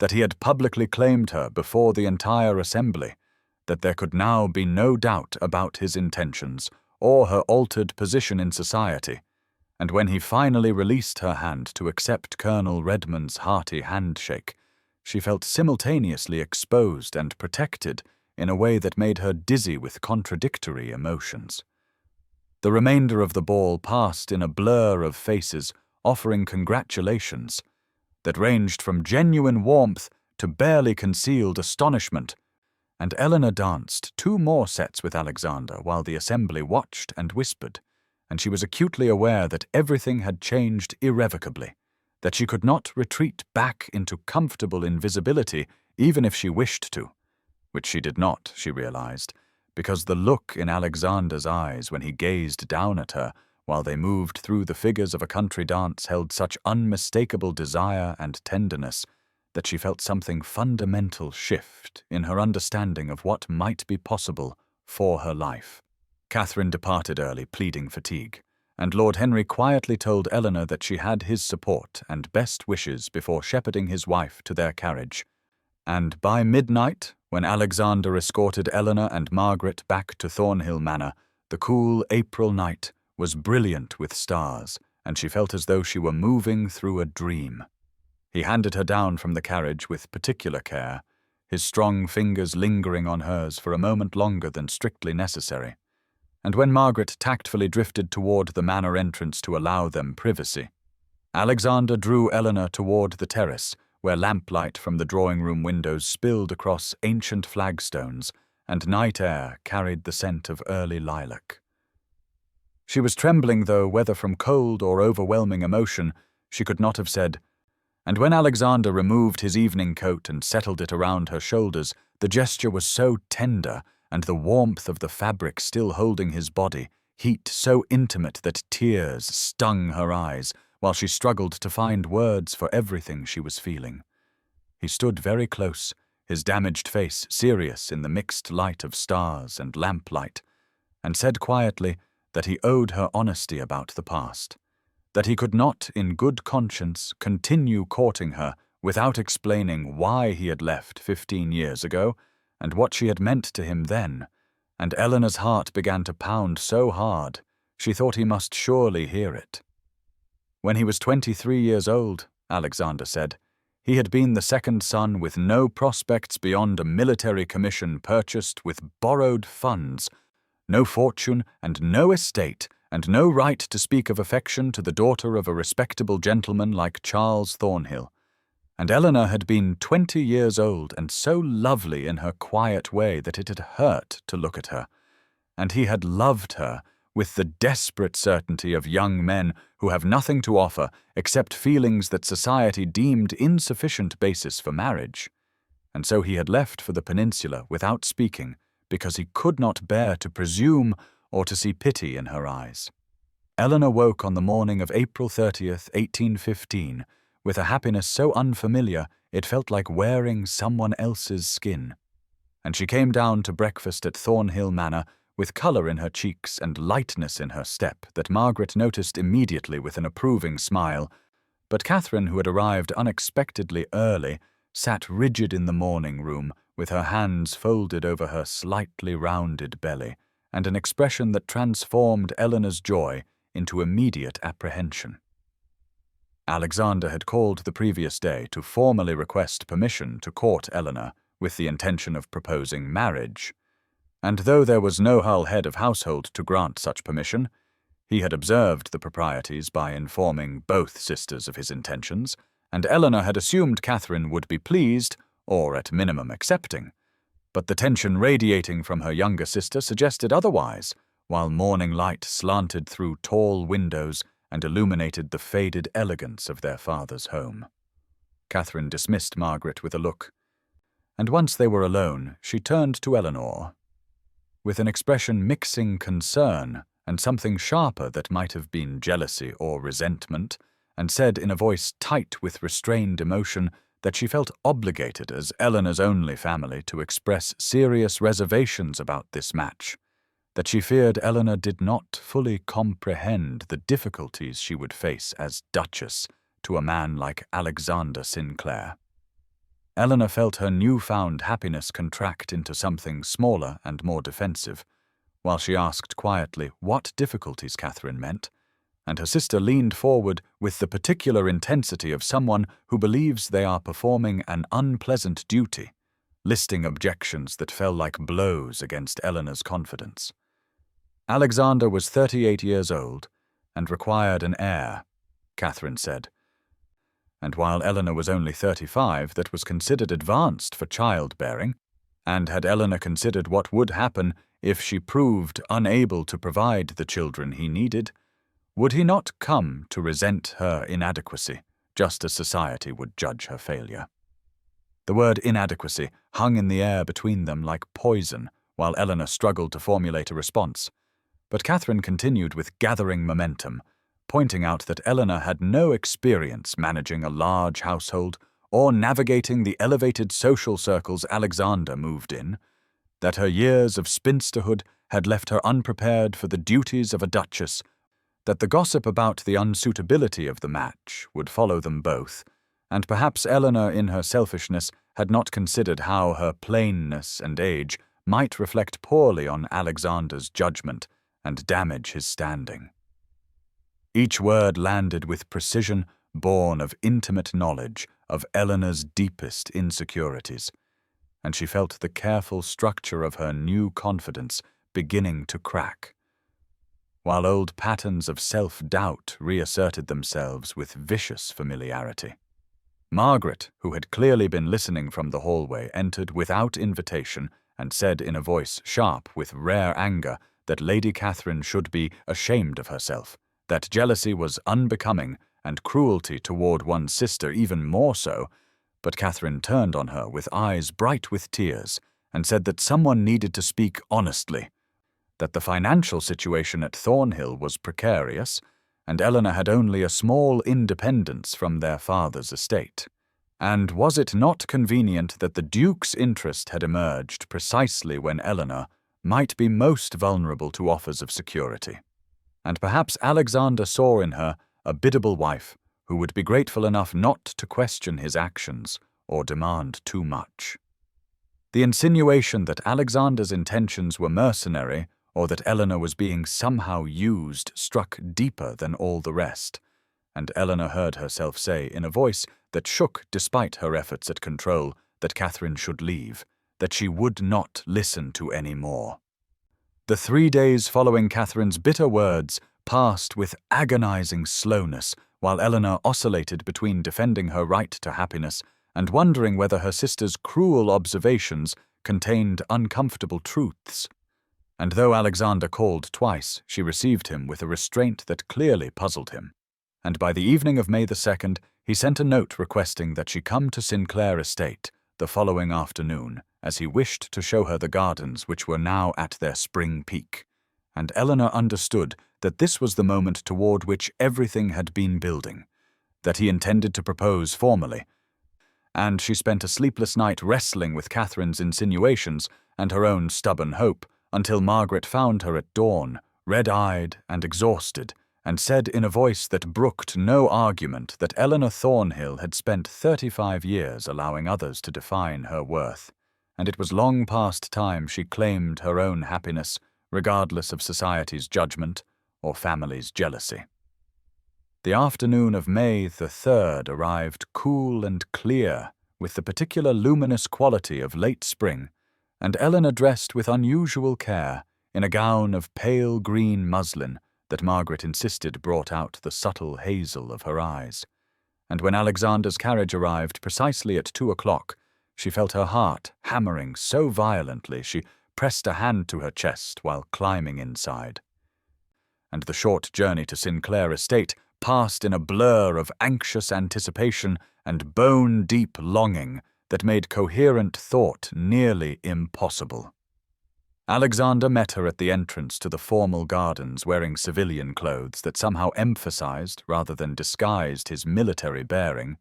S1: that he had publicly claimed her before the entire assembly, that there could now be no doubt about his intentions or her altered position in society, and when he finally released her hand to accept Colonel Redmond's hearty handshake, she felt simultaneously exposed and protected in a way that made her dizzy with contradictory emotions. The remainder of the ball passed in a blur of faces offering congratulations that ranged from genuine warmth to barely concealed astonishment, and Eleanor danced 2 more sets with Alexander while the assembly watched and whispered, and she was acutely aware that everything had changed irrevocably, that she could not retreat back into comfortable invisibility even if she wished to, which she did not, she realized, because the look in Alexander's eyes when he gazed down at her while they moved through the figures of a country dance held such unmistakable desire and tenderness that she felt something fundamental shift in her understanding of what might be possible for her life. Catherine departed early, pleading fatigue, and Lord Henry quietly told Eleanor that she had his support and best wishes before shepherding his wife to their carriage. And by midnight, when Alexander escorted Eleanor and Margaret back to Thornhill Manor, the cool April night was brilliant with stars, and she felt as though she were moving through a dream. He handed her down from the carriage with particular care, his strong fingers lingering on hers for a moment longer than strictly necessary, and when Margaret tactfully drifted toward the manor entrance to allow them privacy, Alexander drew Eleanor toward the terrace, where lamplight from the drawing-room windows spilled across ancient flagstones and night air carried the scent of early lilac. She was trembling, though, whether from cold or overwhelming emotion, she could not have said, and when Alexander removed his evening coat and settled it around her shoulders, the gesture was so tender, and the warmth of the fabric still holding his body, heat so intimate that tears stung her eyes, while she struggled to find words for everything she was feeling. He stood very close, his damaged face serious in the mixed light of stars and lamplight, and said quietly that he owed her honesty about the past, that he could not, in good conscience, continue courting her without explaining why he had left 15 years ago and what she had meant to him then, and Eleanor's heart began to pound so hard she thought he must surely hear it. When he was 23 years old, Alexander said, he had been the second son with no prospects beyond a military commission purchased with borrowed funds, no fortune and no estate, and no right to speak of affection to the daughter of a respectable gentleman like Charles Thornhill. And Eleanor had been 20 years old and so lovely in her quiet way that it had hurt to look at her. And he had loved her with the desperate certainty of young men who have nothing to offer except feelings that society deemed insufficient basis for marriage. And so he had left for the peninsula without speaking, because he could not bear to presume or to see pity in her eyes. Eleanor woke on the morning of April 30th, 1815, with a happiness so unfamiliar it felt like wearing someone else's skin. And she came down to breakfast at Thornhill Manor with colour in her cheeks and lightness in her step that Margaret noticed immediately with an approving smile, but Catherine, who had arrived unexpectedly early, sat rigid in the morning room with her hands folded over her slightly rounded belly, and an expression that transformed Eleanor's joy into immediate apprehension. Alexander had called the previous day to formally request permission to court Eleanor with the intention of proposing marriage, and though there was no Hull head of household to grant such permission, he had observed the proprieties by informing both sisters of his intentions, and Eleanor had assumed Catherine would be pleased, or at minimum accepting. But the tension radiating from her younger sister suggested otherwise, while morning light slanted through tall windows and illuminated the faded elegance of their father's home. Catherine dismissed Margaret with a look, and once they were alone, she turned to Eleanor, with an expression mixing concern and something sharper that might have been jealousy or resentment, and said in a voice tight with restrained emotion that she felt obligated as Eleanor's only family to express serious reservations about this match, that she feared Eleanor did not fully comprehend the difficulties she would face as Duchess to a man like Alexander Sinclair. Eleanor felt her newfound happiness contract into something smaller and more defensive, while she asked quietly what difficulties Catherine meant, and her sister leaned forward with the particular intensity of someone who believes they are performing an unpleasant duty, listing objections that fell like blows against Eleanor's confidence. Alexander was 38 years old and required an heir, Catherine said, and while Eleanor was only 35, that was considered advanced for childbearing, and had Eleanor considered what would happen if she proved unable to provide the children he needed, would he not come to resent her inadequacy, just as society would judge her failure? The word inadequacy hung in the air between them like poison, while Eleanor struggled to formulate a response. But Catherine continued with gathering momentum, pointing out that Eleanor had no experience managing a large household or navigating the elevated social circles Alexander moved in, that her years of spinsterhood had left her unprepared for the duties of a duchess, that the gossip about the unsuitability of the match would follow them both, and perhaps Eleanor in her selfishness had not considered how her plainness and age might reflect poorly on Alexander's judgment and damage his standing. Each word landed with precision born of intimate knowledge of Eleanor's deepest insecurities, and she felt the careful structure of her new confidence beginning to crack, while old patterns of self-doubt reasserted themselves with vicious familiarity. Margaret, who had clearly been listening from the hallway, entered without invitation and said in a voice sharp with rare anger that Lady Catherine should be ashamed of herself, that jealousy was unbecoming, and cruelty toward one's sister even more so. But Catherine turned on her with eyes bright with tears, and said that someone needed to speak honestly, that the financial situation at Thornhill was precarious, and Eleanor had only a small independence from their father's estate. And was it not convenient that the Duke's interest had emerged precisely when Eleanor might be most vulnerable to offers of security? And perhaps Alexander saw in her a biddable wife who would be grateful enough not to question his actions or demand too much. The insinuation that Alexander's intentions were mercenary or that Eleanor was being somehow used struck deeper than all the rest, and Eleanor heard herself say in a voice that shook despite her efforts at control that Catherine should leave, that she would not listen to any more. The 3 days following Catherine's bitter words passed with agonizing slowness, while Eleanor oscillated between defending her right to happiness and wondering whether her sister's cruel observations contained uncomfortable truths. And though Alexander called twice, she received him with a restraint that clearly puzzled him. And by the evening of May the 2nd, he sent a note requesting that she come to Sinclair Estate the following afternoon, as he wished to show her the gardens which were now at their spring peak. And Eleanor understood that this was the moment toward which everything had been building, that he intended to propose formally. And she spent a sleepless night wrestling with Catherine's insinuations and her own stubborn hope, until Margaret found her at dawn, red-eyed and exhausted, and said in a voice that brooked no argument that Eleanor Thornhill had spent 35 years allowing others to define her worth, and it was long past time she claimed her own happiness, regardless of society's judgment or family's jealousy. The afternoon of May the 3rd arrived cool and clear, with the particular luminous quality of late spring, and Eleanor dressed with unusual care in a gown of pale green muslin that Margaret insisted brought out the subtle hazel of her eyes. And when Alexander's carriage arrived precisely at 2 o'clock, she felt her heart hammering so violently she pressed a hand to her chest while climbing inside. And the short journey to Sinclair Estate passed in a blur of anxious anticipation and bone-deep longing that made coherent thought nearly impossible. Alexander met her at the entrance to the formal gardens wearing civilian clothes that somehow emphasized rather than disguised his military bearing,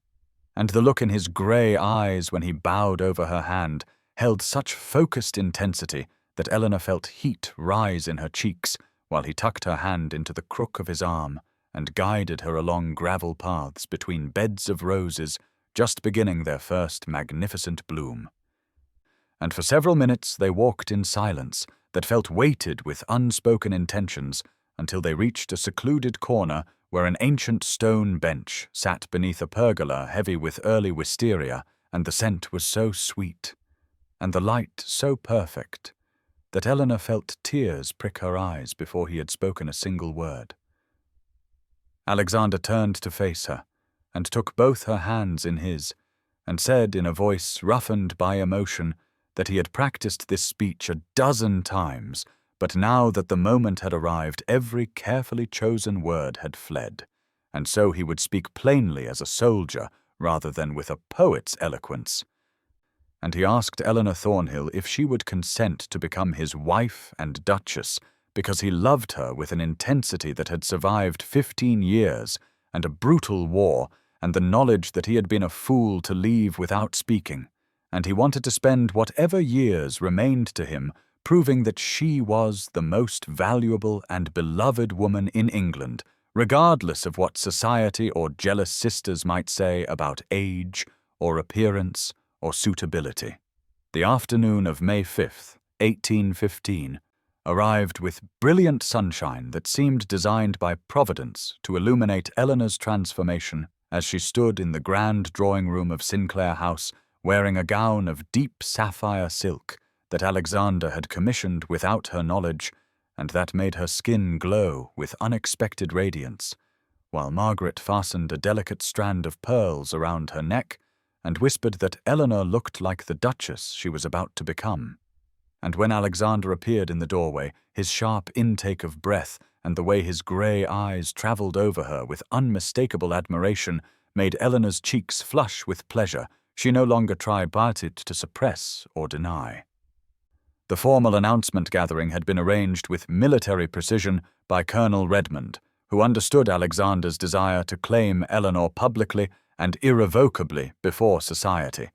S1: and the look in his grey eyes when he bowed over her hand held such focused intensity that Eleanor felt heat rise in her cheeks while he tucked her hand into the crook of his arm and guided her along gravel paths between beds of roses just beginning their first magnificent bloom. And for several minutes they walked in silence that felt weighted with unspoken intentions until they reached a secluded corner where an ancient stone bench sat beneath a pergola heavy with early wisteria, and the scent was so sweet, and the light so perfect, that Eleanor felt tears prick her eyes before he had spoken a single word. Alexander turned to face her, and took both her hands in his, and said in a voice roughened by emotion that he had practiced this speech 12 times, but now that the moment had arrived, every carefully chosen word had fled, and so he would speak plainly as a soldier rather than with a poet's eloquence. And he asked Eleanor Thornhill if she would consent to become his wife and duchess, because he loved her with an intensity that had survived 15 years and a brutal war and the knowledge that he had been a fool to leave without speaking, and he wanted to spend whatever years remained to him proving that she was the most valuable and beloved woman in England, regardless of what society or jealous sisters might say about age or appearance or suitability. The afternoon of May 5th, 1815, arrived with brilliant sunshine that seemed designed by Providence to illuminate Eleanor's transformation as she stood in the grand drawing-room of Sinclair House wearing a gown of deep sapphire silk that Alexander had commissioned without her knowledge, and that made her skin glow with unexpected radiance, while Margaret fastened a delicate strand of pearls around her neck and whispered that Eleanor looked like the duchess she was about to become. and when Alexander appeared in the doorway, his sharp intake of breath and the way his grey eyes travelled over her with unmistakable admiration made Eleanor's cheeks flush with pleasure. She no longer tried to suppress or deny. The formal announcement gathering had been arranged with military precision by Colonel Redmond, who understood Alexander's desire to claim Eleanor publicly and irrevocably before society.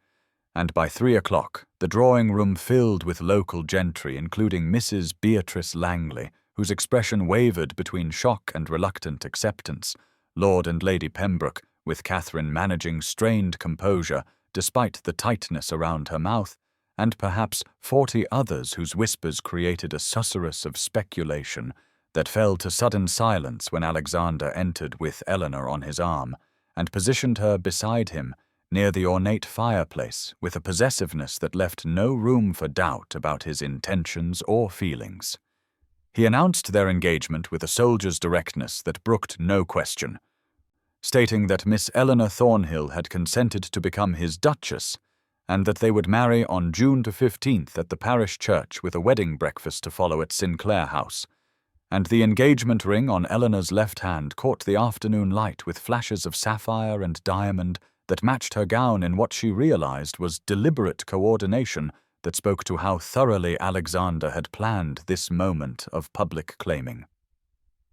S1: And by 3 o'clock, the drawing-room filled with local gentry, including Mrs. Beatrice Langley, whose expression wavered between shock and reluctant acceptance, Lord and Lady Pembroke, with Catherine managing strained composure despite the tightness around her mouth, and perhaps 40 others whose whispers created a susurrus of speculation that fell to sudden silence when Alexander entered with Eleanor on his arm and positioned her beside him near the ornate fireplace with a possessiveness that left no room for doubt about his intentions or feelings. He announced their engagement with a soldier's directness that brooked no question, stating that Miss Eleanor Thornhill had consented to become his Duchess and that they would marry on June 15th at the parish church with a wedding breakfast to follow at Sinclair House. And the engagement ring on Eleanor's left hand caught the afternoon light with flashes of sapphire and diamond that matched her gown in what she realized was deliberate coordination that spoke to how thoroughly Alexander had planned this moment of public claiming.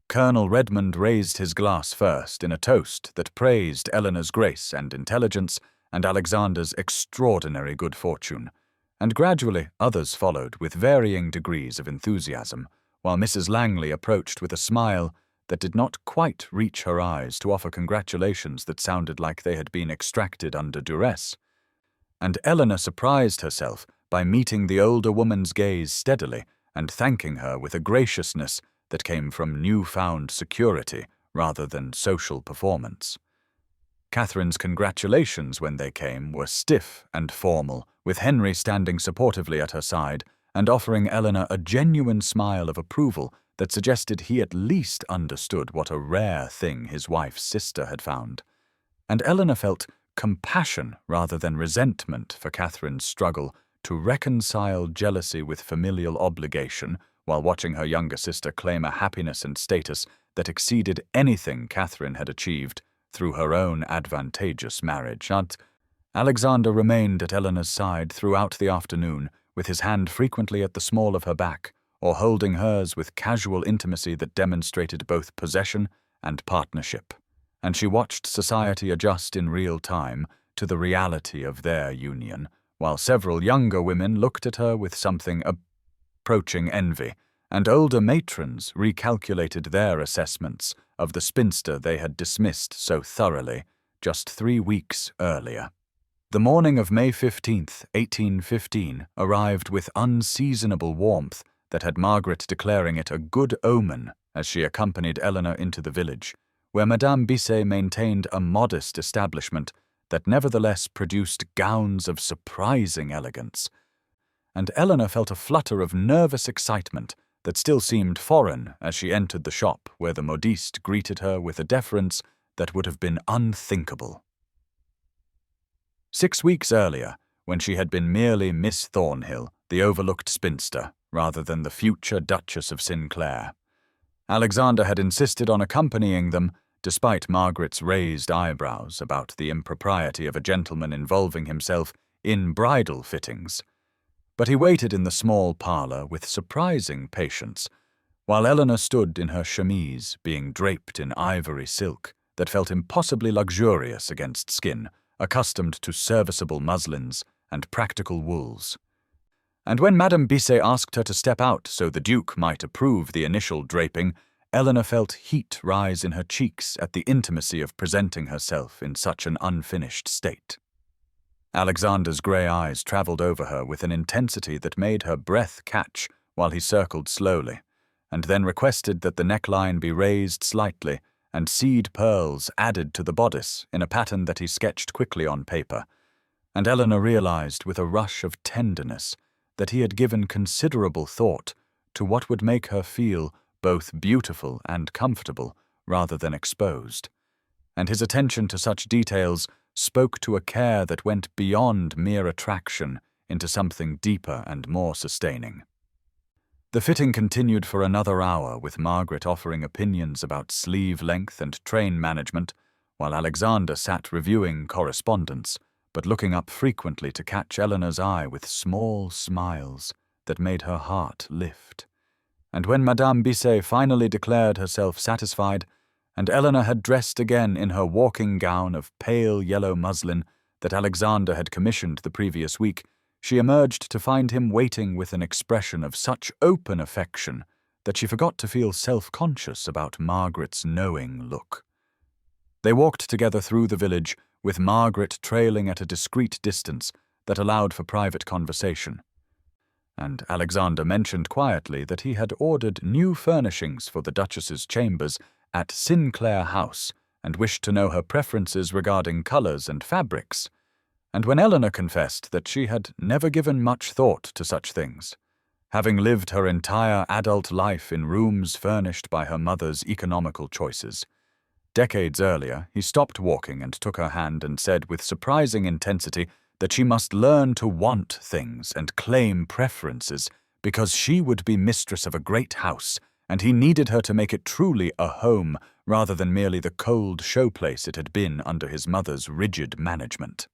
S1: Colonel Redmond raised his glass first in a toast that praised Eleanor's grace and intelligence and Alexander's extraordinary good fortune, and gradually others followed with varying degrees of enthusiasm, while Mrs. Langley approached with a smile that did not quite reach her eyes to offer congratulations that sounded like they had been extracted under duress. And Eleanor surprised herself by meeting the older woman's gaze steadily and thanking her with a graciousness that came from newfound security rather than social performance. Catherine's congratulations when they came were stiff and formal, with Henry standing supportively at her side and offering Eleanor a genuine smile of approval that suggested he at least understood what a rare thing his wife's sister had found. And Eleanor felt compassion rather than resentment for Catherine's struggle to reconcile jealousy with familial obligation while watching her younger sister claim a happiness and status that exceeded anything Catherine had achieved through her own advantageous marriage. Alexander remained at Eleanor's side throughout the afternoon, with his hand frequently at the small of her back, or holding hers with casual intimacy that demonstrated both possession and partnership. And she watched society adjust in real time to the reality of their union, while several younger women looked at her with something approaching envy, and older matrons recalculated their assessments of the spinster they had dismissed so thoroughly just 3 weeks earlier. The morning of May 15th, 1815, arrived with unseasonable warmth that had Margaret declaring it a good omen as she accompanied Eleanor into the village, where Madame Bisset maintained a modest establishment that nevertheless produced gowns of surprising elegance. And Eleanor felt a flutter of nervous excitement that still seemed foreign as she entered the shop where the modiste greeted her with a deference that would have been unthinkable. 6 weeks earlier, when she had been merely Miss Thornhill, the overlooked spinster, rather than the future Duchess of Sinclair, Alexander had insisted on accompanying them, despite Margaret's raised eyebrows about the impropriety of a gentleman involving himself in bridal fittings. But he waited in the small parlour with surprising patience, while Eleanor stood in her chemise, being draped in ivory silk that felt impossibly luxurious against skin, accustomed to serviceable muslins and practical wools. And when Madame Bisset asked her to step out so the Duke might approve the initial draping, Eleanor felt heat rise in her cheeks at the intimacy of presenting herself in such an unfinished state. Alexander's grey eyes travelled over her with an intensity that made her breath catch while he circled slowly, and then requested that the neckline be raised slightly and seed pearls added to the bodice in a pattern that he sketched quickly on paper, and Eleanor realized with a rush of tenderness that he had given considerable thought to what would make her feel both beautiful and comfortable rather than exposed, and his attention to such details spoke to a care that went beyond mere attraction into something deeper and more sustaining. The fitting continued for another hour, with Margaret offering opinions about sleeve length and train management, while Alexander sat reviewing correspondence, but looking up frequently to catch Eleanor's eye with small smiles that made her heart lift. And when Madame Bisset finally declared herself satisfied, and Eleanor had dressed again in her walking gown of pale yellow muslin that Alexander had commissioned the previous week, she emerged to find him waiting with an expression of such open affection that she forgot to feel self-conscious about Margaret's knowing look. They walked together through the village, with Margaret trailing at a discreet distance that allowed for private conversation. And Alexander mentioned quietly that he had ordered new furnishings for the Duchess's chambers at Sinclair House and wished to know her preferences regarding colours and fabrics. And when Eleanor confessed that she had never given much thought to such things, having lived her entire adult life in rooms furnished by her mother's economical choices. Decades earlier, he stopped walking and took her hand and said with surprising intensity that she must learn to want things and claim preferences because she would be mistress of a great house, and he needed her to make it truly a home rather than merely the cold showplace it had been under his mother's rigid management.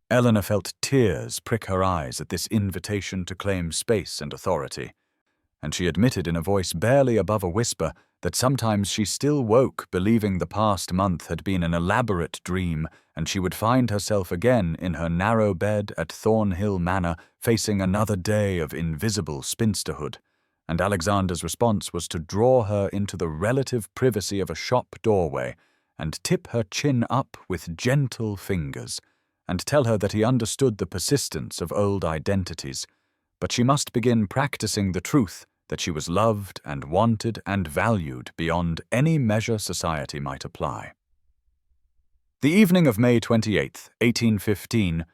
S1: Eleanor felt tears prick her eyes at this invitation to claim space and authority, and she admitted in a voice barely above a whisper that sometimes she still woke believing the past month had been an elaborate dream and she would find herself again in her narrow bed at Thornhill Manor facing another day of invisible spinsterhood, and Alexander's response was to draw her into the relative privacy of a shop doorway and tip her chin up with gentle fingers, and tell her that he understood the persistence of old identities, but she must begin practicing the truth that she was loved and wanted and valued beyond any measure society might apply. The evening of May 28, 1815,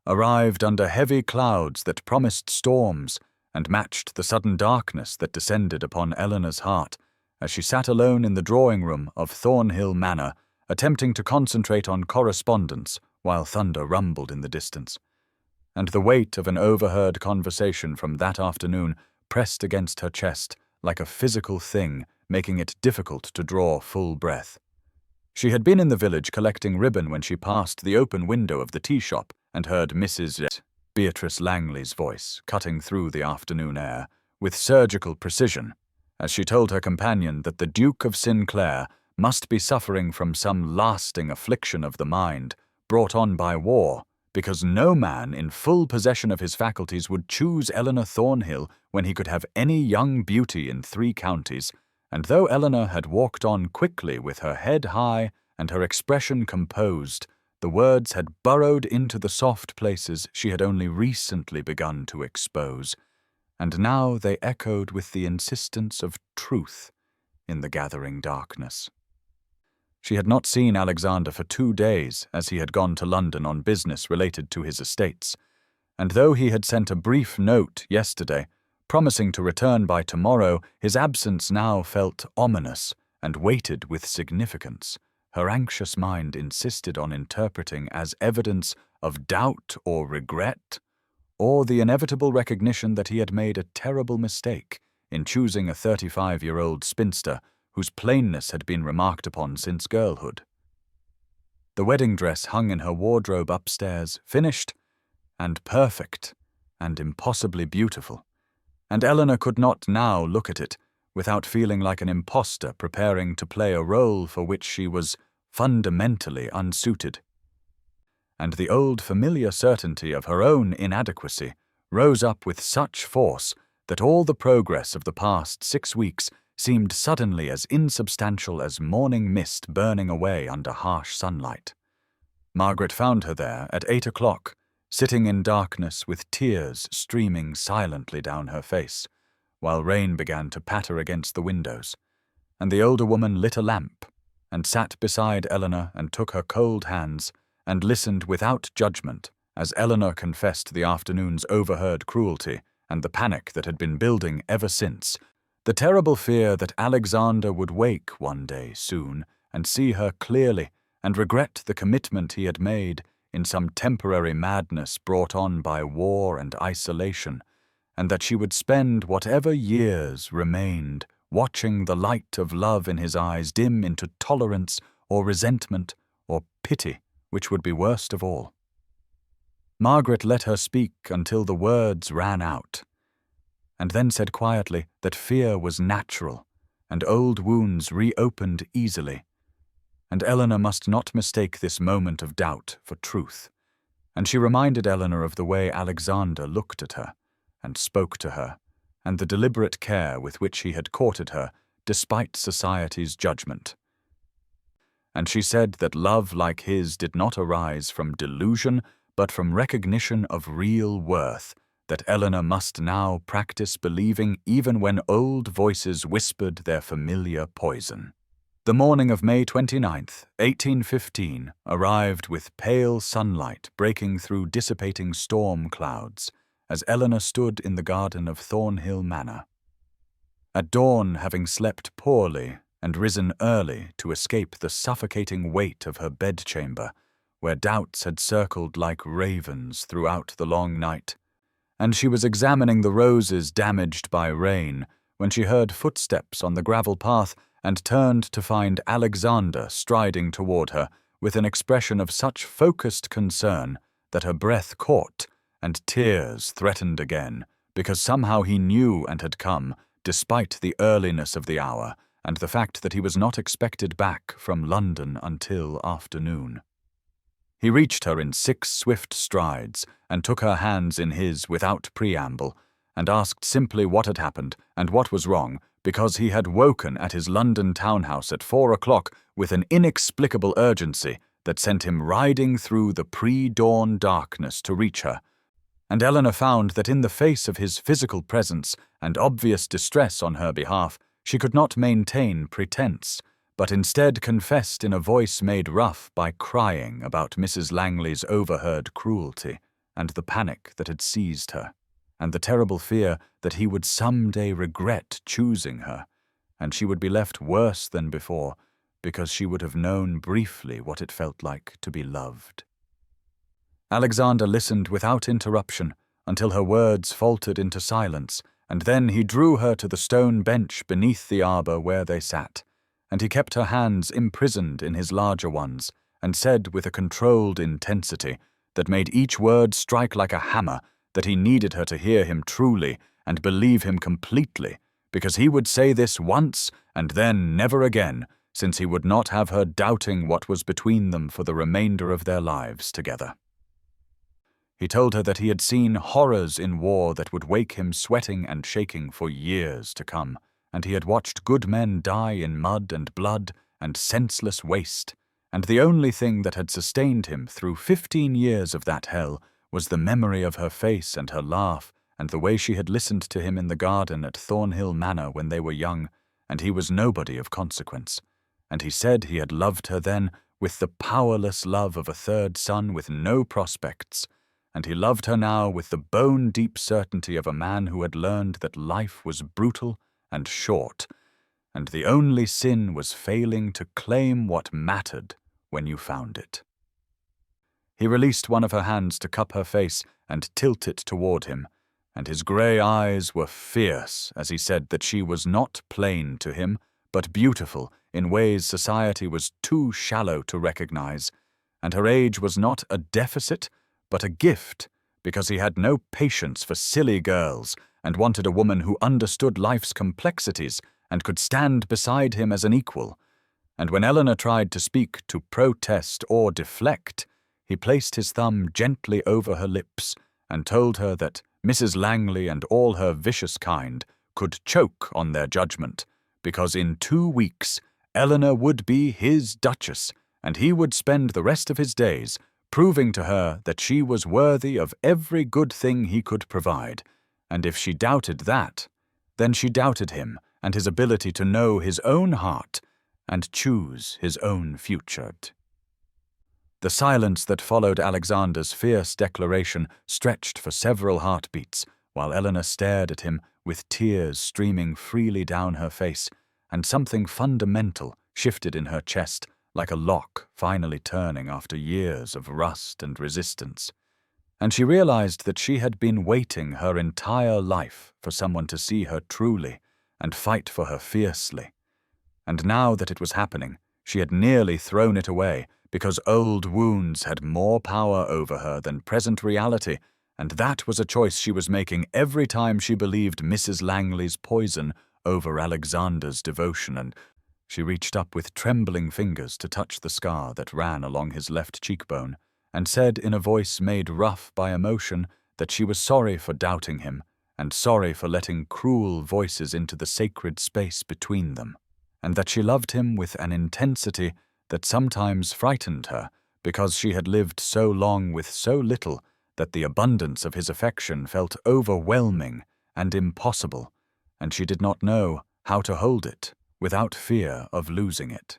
S1: arrived under heavy clouds that promised storms and matched the sudden darkness that descended upon Eleanor's heart as she sat alone in the drawing-room of Thornhill Manor, attempting to concentrate on correspondence while thunder rumbled in the distance, and the weight of an overheard conversation from that afternoon pressed against her chest like a physical thing, making it difficult to draw full breath. She had been in the village collecting ribbon when she passed the open window of the tea shop and heard Mrs. Beatrice Langley's voice cutting through the afternoon air with surgical precision as she told her companion that the Duke of Sinclair must be suffering from some lasting affliction of the mind brought on by war, because no man in full possession of his faculties would choose Eleanor Thornhill when he could have any young beauty in 3 counties, and though Eleanor had walked on quickly with her head high and her expression composed, the words had burrowed into the soft places she had only recently begun to expose, and now they echoed with the insistence of truth in the gathering darkness. She had not seen Alexander for 2 days, as he had gone to London on business related to his estates, and though he had sent a brief note yesterday, promising to return by tomorrow, his absence now felt ominous and weighted with significance. Her anxious mind insisted on interpreting as evidence of doubt or regret, or the inevitable recognition that he had made a terrible mistake in choosing a 35-year-old spinster whose plainness had been remarked upon since girlhood. The wedding dress hung in her wardrobe upstairs, finished and perfect and impossibly beautiful, and Eleanor could not now look at it without feeling like an impostor preparing to play a role for which she was fundamentally unsuited. And the old familiar certainty of her own inadequacy rose up with such force that all the progress of the past 6 weeks seemed suddenly as insubstantial as morning mist burning away under harsh sunlight. Margaret found her there at 8 o'clock, sitting in darkness with tears streaming silently down her face, while rain began to patter against the windows, and the older woman lit a lamp and sat beside Eleanor and took her cold hands and listened without judgment as Eleanor confessed the afternoon's overheard cruelty and the panic that had been building ever since, the terrible fear that Alexander would wake one day soon and see her clearly and regret the commitment he had made in some temporary madness brought on by war and isolation, and that she would spend whatever years remained watching the light of love in his eyes dim into tolerance or resentment or pity, which would be worst of all. Margaret let her speak until the words ran out, and then said quietly that fear was natural, and old wounds reopened easily, and Eleanor must not mistake this moment of doubt for truth. And she reminded Eleanor of the way Alexander looked at her, and spoke to her, and the deliberate care with which he had courted her, despite society's judgment. And she said that love like his did not arise from delusion, but from recognition of real worth, that Eleanor must now practice believing even when old voices whispered their familiar poison. The morning of May 29th, 1815, arrived with pale sunlight breaking through dissipating storm clouds, as Eleanor stood in the garden of Thornhill Manor. At dawn, having slept poorly and risen early to escape the suffocating weight of her bedchamber, where doubts had circled like ravens throughout the long night, and she was examining the roses damaged by rain when she heard footsteps on the gravel path and turned to find Alexander striding toward her with an expression of such focused concern that her breath caught and tears threatened again, because somehow he knew and had come, despite the earliness of the hour and the fact that he was not expected back from London until afternoon. He reached her in 6 swift strides and took her hands in his without preamble, and asked simply what had happened and what was wrong, because he had woken at his London townhouse at 4 o'clock with an inexplicable urgency that sent him riding through the pre-dawn darkness to reach her. And Eleanor found that in the face of his physical presence and obvious distress on her behalf, she could not maintain pretense, but instead confessed in a voice made rough by crying about Mrs. Langley's overheard cruelty, and the panic that had seized her, and the terrible fear that he would someday regret choosing her, and she would be left worse than before, because she would have known briefly what it felt like to be loved. Alexander listened without interruption until her words faltered into silence, and then he drew her to the stone bench beneath the arbor where they sat, and he kept her hands imprisoned in his larger ones, and said with a controlled intensity that made each word strike like a hammer that he needed her to hear him truly and believe him completely, because he would say this once and then never again, since he would not have her doubting what was between them for the remainder of their lives together. He told her that he had seen horrors in war that would wake him sweating and shaking for years to come, and he had watched good men die in mud and blood and senseless waste, and the only thing that had sustained him through 15 years of that hell was the memory of her face and her laugh and the way she had listened to him in the garden at Thornhill Manor when they were young, and he was nobody of consequence. And he said he had loved her then with the powerless love of a third son with no prospects, and he loved her now with the bone-deep certainty of a man who had learned that life was brutal and short, and the only sin was failing to claim what mattered when you found it. He released one of her hands to cup her face and tilt it toward him, and his grey eyes were fierce as he said that she was not plain to him, but beautiful in ways society was too shallow to recognize, and her age was not a deficit, but a gift, because he had no patience for silly girls and wanted a woman who understood life's complexities and could stand beside him as an equal. And when Eleanor tried to speak, to protest or deflect, he placed his thumb gently over her lips and told her that Mrs. Langley and all her vicious kind could choke on their judgment, because in 2 weeks Eleanor would be his duchess, and he would spend the rest of his days proving to her that she was worthy of every good thing he could provide, and if she doubted that, then she doubted him and his ability to know his own heart and choose his own future. The silence that followed Alexander's fierce declaration stretched for several heartbeats, while Eleanor stared at him with tears streaming freely down her face, and something fundamental shifted in her chest, like a lock finally turning after years of rust and resistance. and she realized that she had been waiting her entire life for someone to see her truly and fight for her fiercely. And now that it was happening, she had nearly thrown it away because old wounds had more power over her than present reality, and that was a choice she was making every time she believed Mrs. Langley's poison over Alexander's devotion, and she reached up with trembling fingers to touch the scar that ran along his left cheekbone, and said in a voice made rough by emotion that she was sorry for doubting him, and sorry for letting cruel voices into the sacred space between them, and that she loved him with an intensity that sometimes frightened her because she had lived so long with so little that the abundance of his affection felt overwhelming and impossible, and she did not know how to hold it without fear of losing it.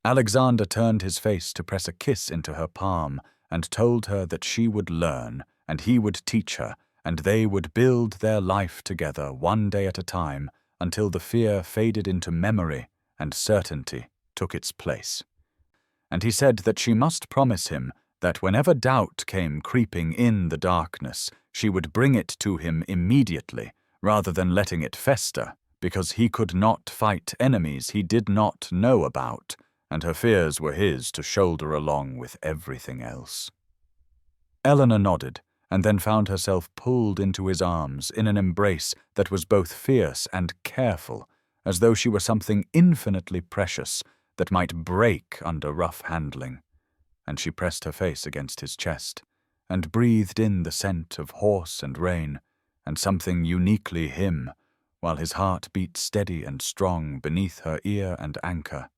S1: Alexander turned his face to press a kiss into her palm and told her that she would learn and he would teach her, and they would build their life together one day at a time until the fear faded into memory and certainty took its place. And he said that she must promise him that whenever doubt came creeping in the darkness, she would bring it to him immediately, rather than letting it fester, because he could not fight enemies he did not know about, and her fears were his to shoulder along with everything else. Eleanor nodded, and then found herself pulled into his arms in an embrace that was both fierce and careful, as though she were something infinitely precious that might break under rough handling. And she pressed her face against his chest, and breathed in the scent of horse and rain, and something uniquely him, while his heart beat steady and strong beneath her ear and anchor.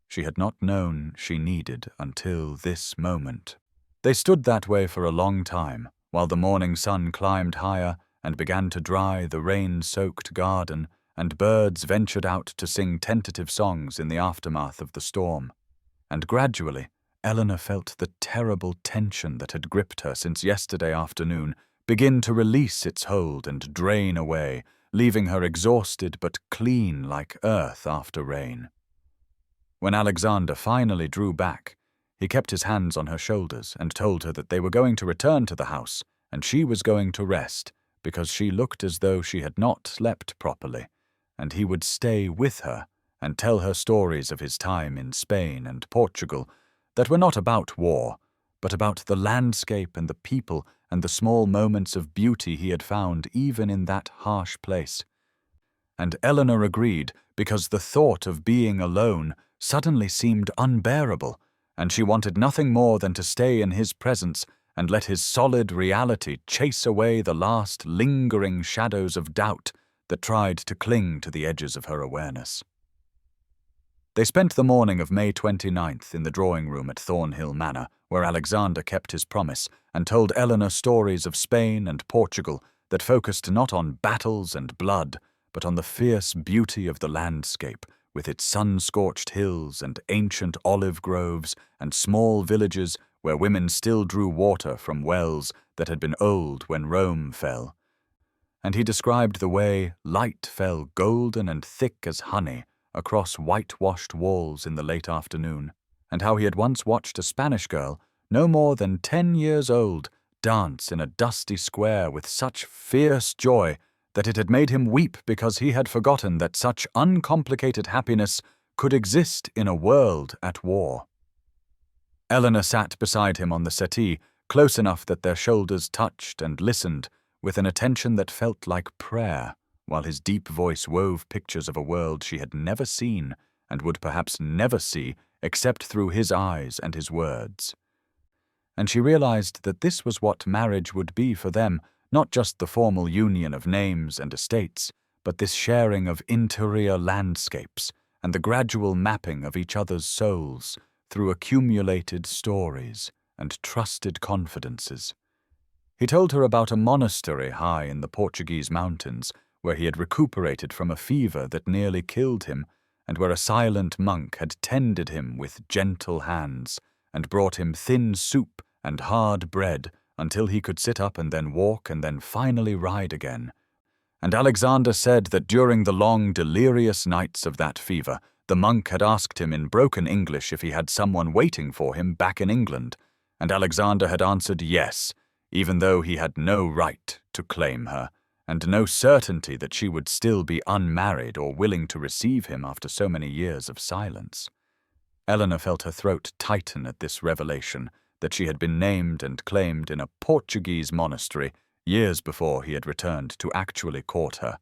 S1: She had not known she needed until this moment. They stood that way for a long time, while the morning sun climbed higher and began to dry the rain-soaked garden, and birds ventured out to sing tentative songs in the aftermath of the storm. And gradually, Eleanor felt the terrible tension that had gripped her since yesterday afternoon begin to release its hold and drain away, leaving her exhausted but clean like earth after rain. When Alexander finally drew back, he kept his hands on her shoulders and told her that they were going to return to the house, and she was going to rest, because she looked as though she had not slept properly, and he would stay with her and tell her stories of his time in Spain and Portugal that were not about war, but about the landscape and the people and the small moments of beauty he had found even in that harsh place. And Eleanor agreed because the thought of being alone suddenly seemed unbearable, and she wanted nothing more than to stay in his presence and let his solid reality chase away the last lingering shadows of doubt that tried to cling to the edges of her awareness. They spent the morning of May 29th in the drawing-room at Thornhill Manor, where Alexander kept his promise and told Eleanor stories of Spain and Portugal that focused not on battles and blood, but on the fierce beauty of the landscape, with its sun-scorched hills and ancient olive groves and small villages where women still drew water from wells that had been old when Rome fell. And he described the way light fell golden and thick as honey across whitewashed walls in the late afternoon, and how he had once watched a Spanish girl, no more than 10 years old, dance in a dusty square with such fierce joy that it had made him weep because he had forgotten that such uncomplicated happiness could exist in a world at war. Eleanor sat beside him on the settee, close enough that their shoulders touched, and listened with an attention that felt like prayer, while his deep voice wove pictures of a world she had never seen and would perhaps never see except through his eyes and his words. And she realized that this was what marriage would be for them, not just the formal union of names and estates, but this sharing of interior landscapes and the gradual mapping of each other's souls through accumulated stories and trusted confidences. He told her about a monastery high in the Portuguese mountains, where he had recuperated from a fever that nearly killed him, and where a silent monk had tended him with gentle hands, and brought him thin soup and hard bread until he could sit up and then walk and then finally ride again. And Alexander said that during the long, delirious nights of that fever, the monk had asked him in broken English if he had someone waiting for him back in England, and Alexander had answered yes, even though he had no right to claim her, and no certainty that she would still be unmarried or willing to receive him after so many years of silence. Eleanor felt her throat tighten at this revelation that she had been named and claimed in a Portuguese monastery years before he had returned to actually court her,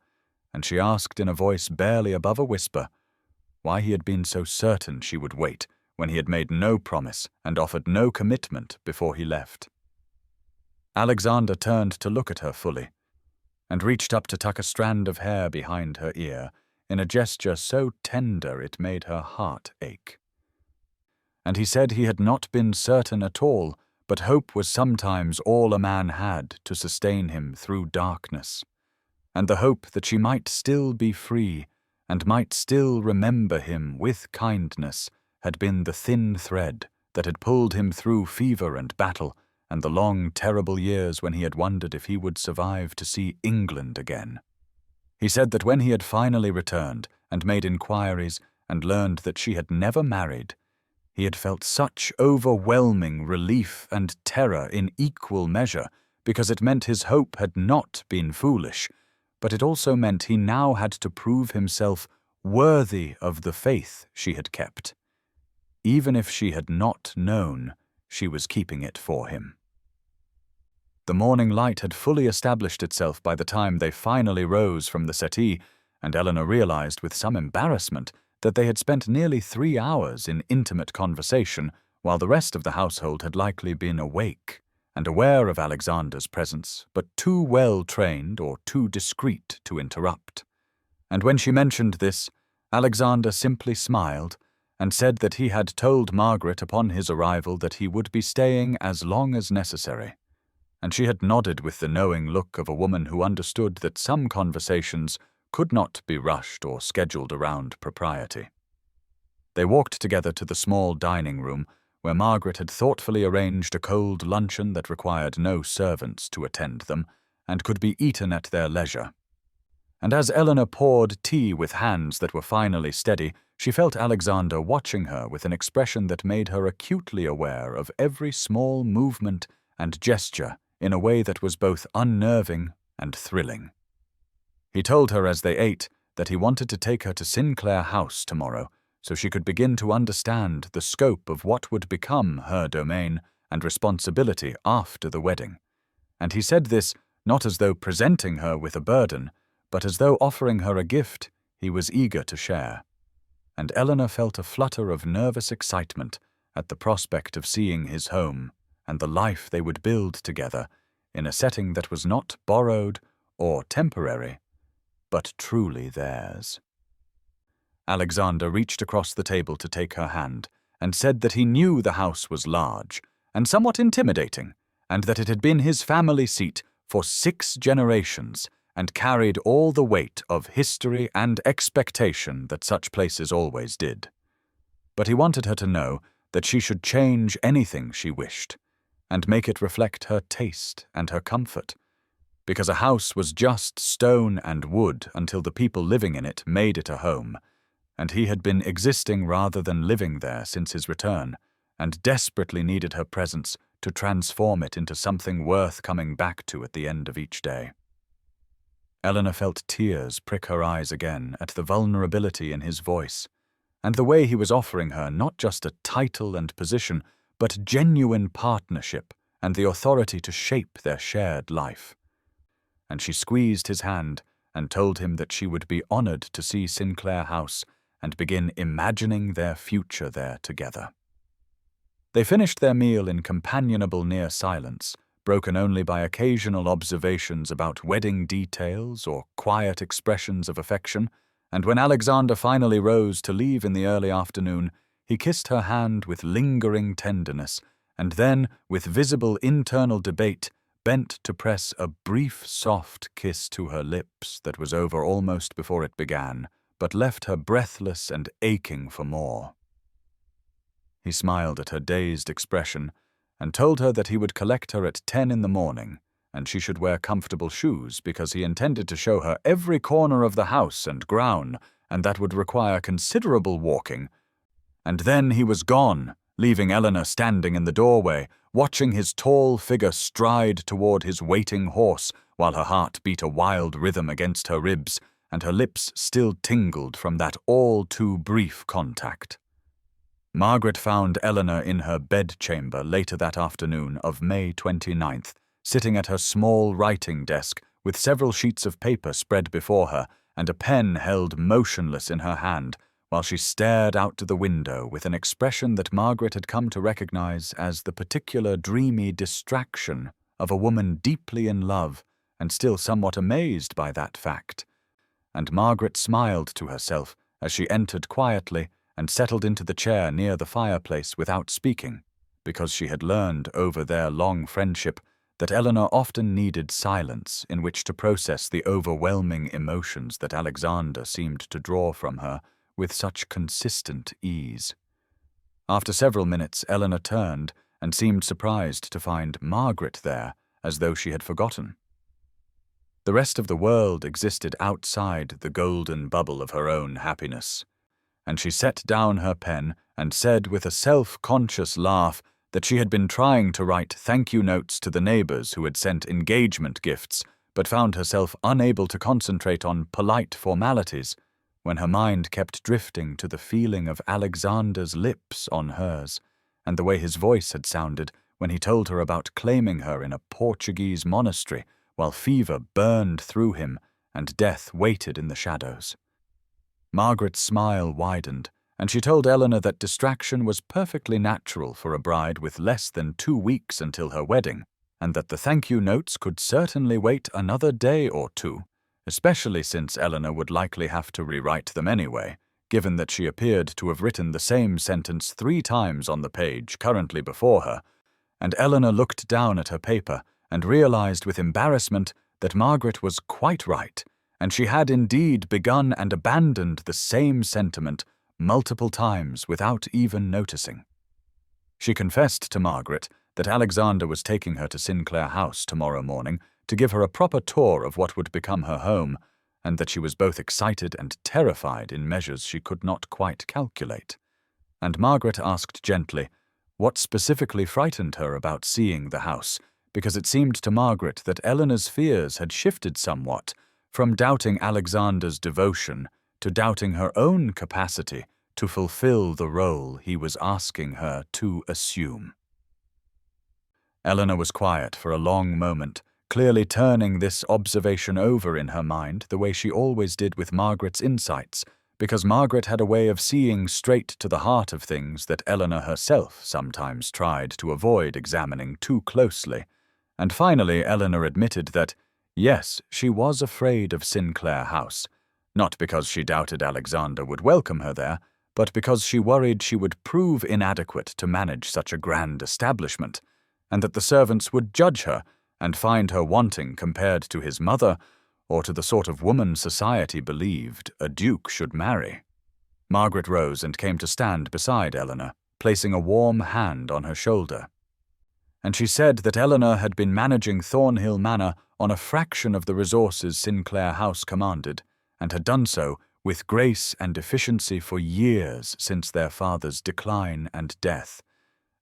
S1: and she asked in a voice barely above a whisper why he had been so certain she would wait when he had made no promise and offered no commitment before he left. Alexander turned to look at her fully, and reached up to tuck a strand of hair behind her ear in a gesture so tender it made her heart ache. And he said he had not been certain at all, but hope was sometimes all a man had to sustain him through darkness, and the hope that she might still be free and might still remember him with kindness had been the thin thread that had pulled him through fever and battle and the long, terrible years when he had wondered if he would survive to see England again. He said that when he had finally returned and made inquiries and learned that she had never married, he had felt such overwhelming relief and terror in equal measure, because it meant his hope had not been foolish, but it also meant he now had to prove himself worthy of the faith she had kept, even if she had not known she was keeping it for him. The morning light had fully established itself by the time they finally rose from the settee, and Eleanor realized with some embarrassment that they had spent nearly 3 hours in intimate conversation, while the rest of the household had likely been awake and aware of Alexander's presence, but too well trained or too discreet to interrupt. And when she mentioned this, Alexander simply smiled and said that he had told Margaret upon his arrival that he would be staying as long as necessary, and she had nodded with the knowing look of a woman who understood that some conversations could not be rushed or scheduled around propriety. They walked together to the small dining room, where Margaret had thoughtfully arranged a cold luncheon that required no servants to attend them, and could be eaten at their leisure. And as Eleanor poured tea with hands that were finally steady, she felt Alexander watching her with an expression that made her acutely aware of every small movement and gesture in a way that was both unnerving and thrilling. He told her as they ate that he wanted to take her to Sinclair House tomorrow so she could begin to understand the scope of what would become her domain and responsibility after the wedding. And he said this not as though presenting her with a burden, but as though offering her a gift he was eager to share. And Eleanor felt a flutter of nervous excitement at the prospect of seeing his home and the life they would build together in a setting that was not borrowed or temporary, but truly theirs. Alexander reached across the table to take her hand and said that he knew the house was large and somewhat intimidating, and that it had been his family seat for 6 generations and carried all the weight of history and expectation that such places always did. But he wanted her to know that she should change anything she wished, and make it reflect her taste and her comfort, because a house was just stone and wood until the people living in it made it a home, and he had been existing rather than living there since his return, and desperately needed her presence to transform it into something worth coming back to at the end of each day. Eleanor felt tears prick her eyes again at the vulnerability in his voice, and the way he was offering her not just a title and position, but genuine partnership and the authority to shape their shared life. And she squeezed his hand and told him that she would be honored to see Sinclair House and begin imagining their future there together. They finished their meal in companionable near silence, broken only by occasional observations about wedding details or quiet expressions of affection, and when Alexander finally rose to leave in the early afternoon, he kissed her hand with lingering tenderness, and then, with visible internal debate, bent to press a brief, soft kiss to her lips that was over almost before it began, but left her breathless and aching for more. He smiled at her dazed expression and told her that he would collect her at 10 in the morning, and she should wear comfortable shoes because he intended to show her every corner of the house and ground, and that would require considerable walking. And then he was gone, leaving Eleanor standing in the doorway, watching his tall figure stride toward his waiting horse while her heart beat a wild rhythm against her ribs and her lips still tingled from that all-too-brief contact. Margaret found Eleanor in her bedchamber later that afternoon of May 29th, sitting at her small writing desk with several sheets of paper spread before her and a pen held motionless in her hand, while she stared out to the window with an expression that Margaret had come to recognize as the particular dreamy distraction of a woman deeply in love and still somewhat amazed by that fact. And Margaret smiled to herself as she entered quietly and settled into the chair near the fireplace without speaking, because she had learned over their long friendship that Eleanor often needed silence in which to process the overwhelming emotions that Alexander seemed to draw from her with such consistent ease. After several minutes, Eleanor turned and seemed surprised to find Margaret there, as though she had forgotten. The rest of the world existed outside the golden bubble of her own happiness, and she set down her pen and said with a self-conscious laugh that she had been trying to write thank-you notes to the neighbors who had sent engagement gifts, but found herself unable to concentrate on polite formalities when her mind kept drifting to the feeling of Alexander's lips on hers, and the way his voice had sounded when he told her about claiming her in a Portuguese monastery while fever burned through him and death waited in the shadows. Margaret's smile widened, and she told Eleanor that distraction was perfectly natural for a bride with less than 2 weeks until her wedding, and that the thank-you notes could certainly wait another day or two, especially since Eleanor would likely have to rewrite them anyway, given that she appeared to have written the same sentence 3 times on the page currently before her, and Eleanor looked down at her paper and realized with embarrassment that Margaret was quite right, and she had indeed begun and abandoned the same sentiment multiple times without even noticing. She confessed to Margaret that Alexander was taking her to Sinclair House tomorrow morning to give her a proper tour of what would become her home, and that she was both excited and terrified in measures she could not quite calculate. And Margaret asked gently what specifically frightened her about seeing the house, because it seemed to Margaret that Eleanor's fears had shifted somewhat from doubting Alexander's devotion to doubting her own capacity to fulfill the role he was asking her to assume. Eleanor was quiet for a long moment, clearly turning this observation over in her mind the way she always did with Margaret's insights, because Margaret had a way of seeing straight to the heart of things that Eleanor herself sometimes tried to avoid examining too closely. And finally Eleanor admitted that, yes, she was afraid of Sinclair House, not because she doubted Alexander would welcome her there, but because she worried she would prove inadequate to manage such a grand establishment, and that the servants would judge her and find her wanting compared to his mother, or to the sort of woman society believed a duke should marry. Margaret rose and came to stand beside Eleanor, placing a warm hand on her shoulder. And she said that Eleanor had been managing Thornhill Manor on a fraction of the resources Sinclair House commanded, and had done so with grace and efficiency for years since their father's decline and death,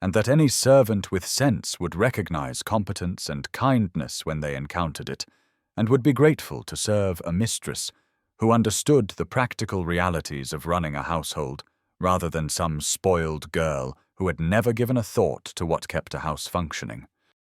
S1: and that any servant with sense would recognize competence and kindness when they encountered it, and would be grateful to serve a mistress who understood the practical realities of running a household, rather than some spoiled girl who had never given a thought to what kept a house functioning.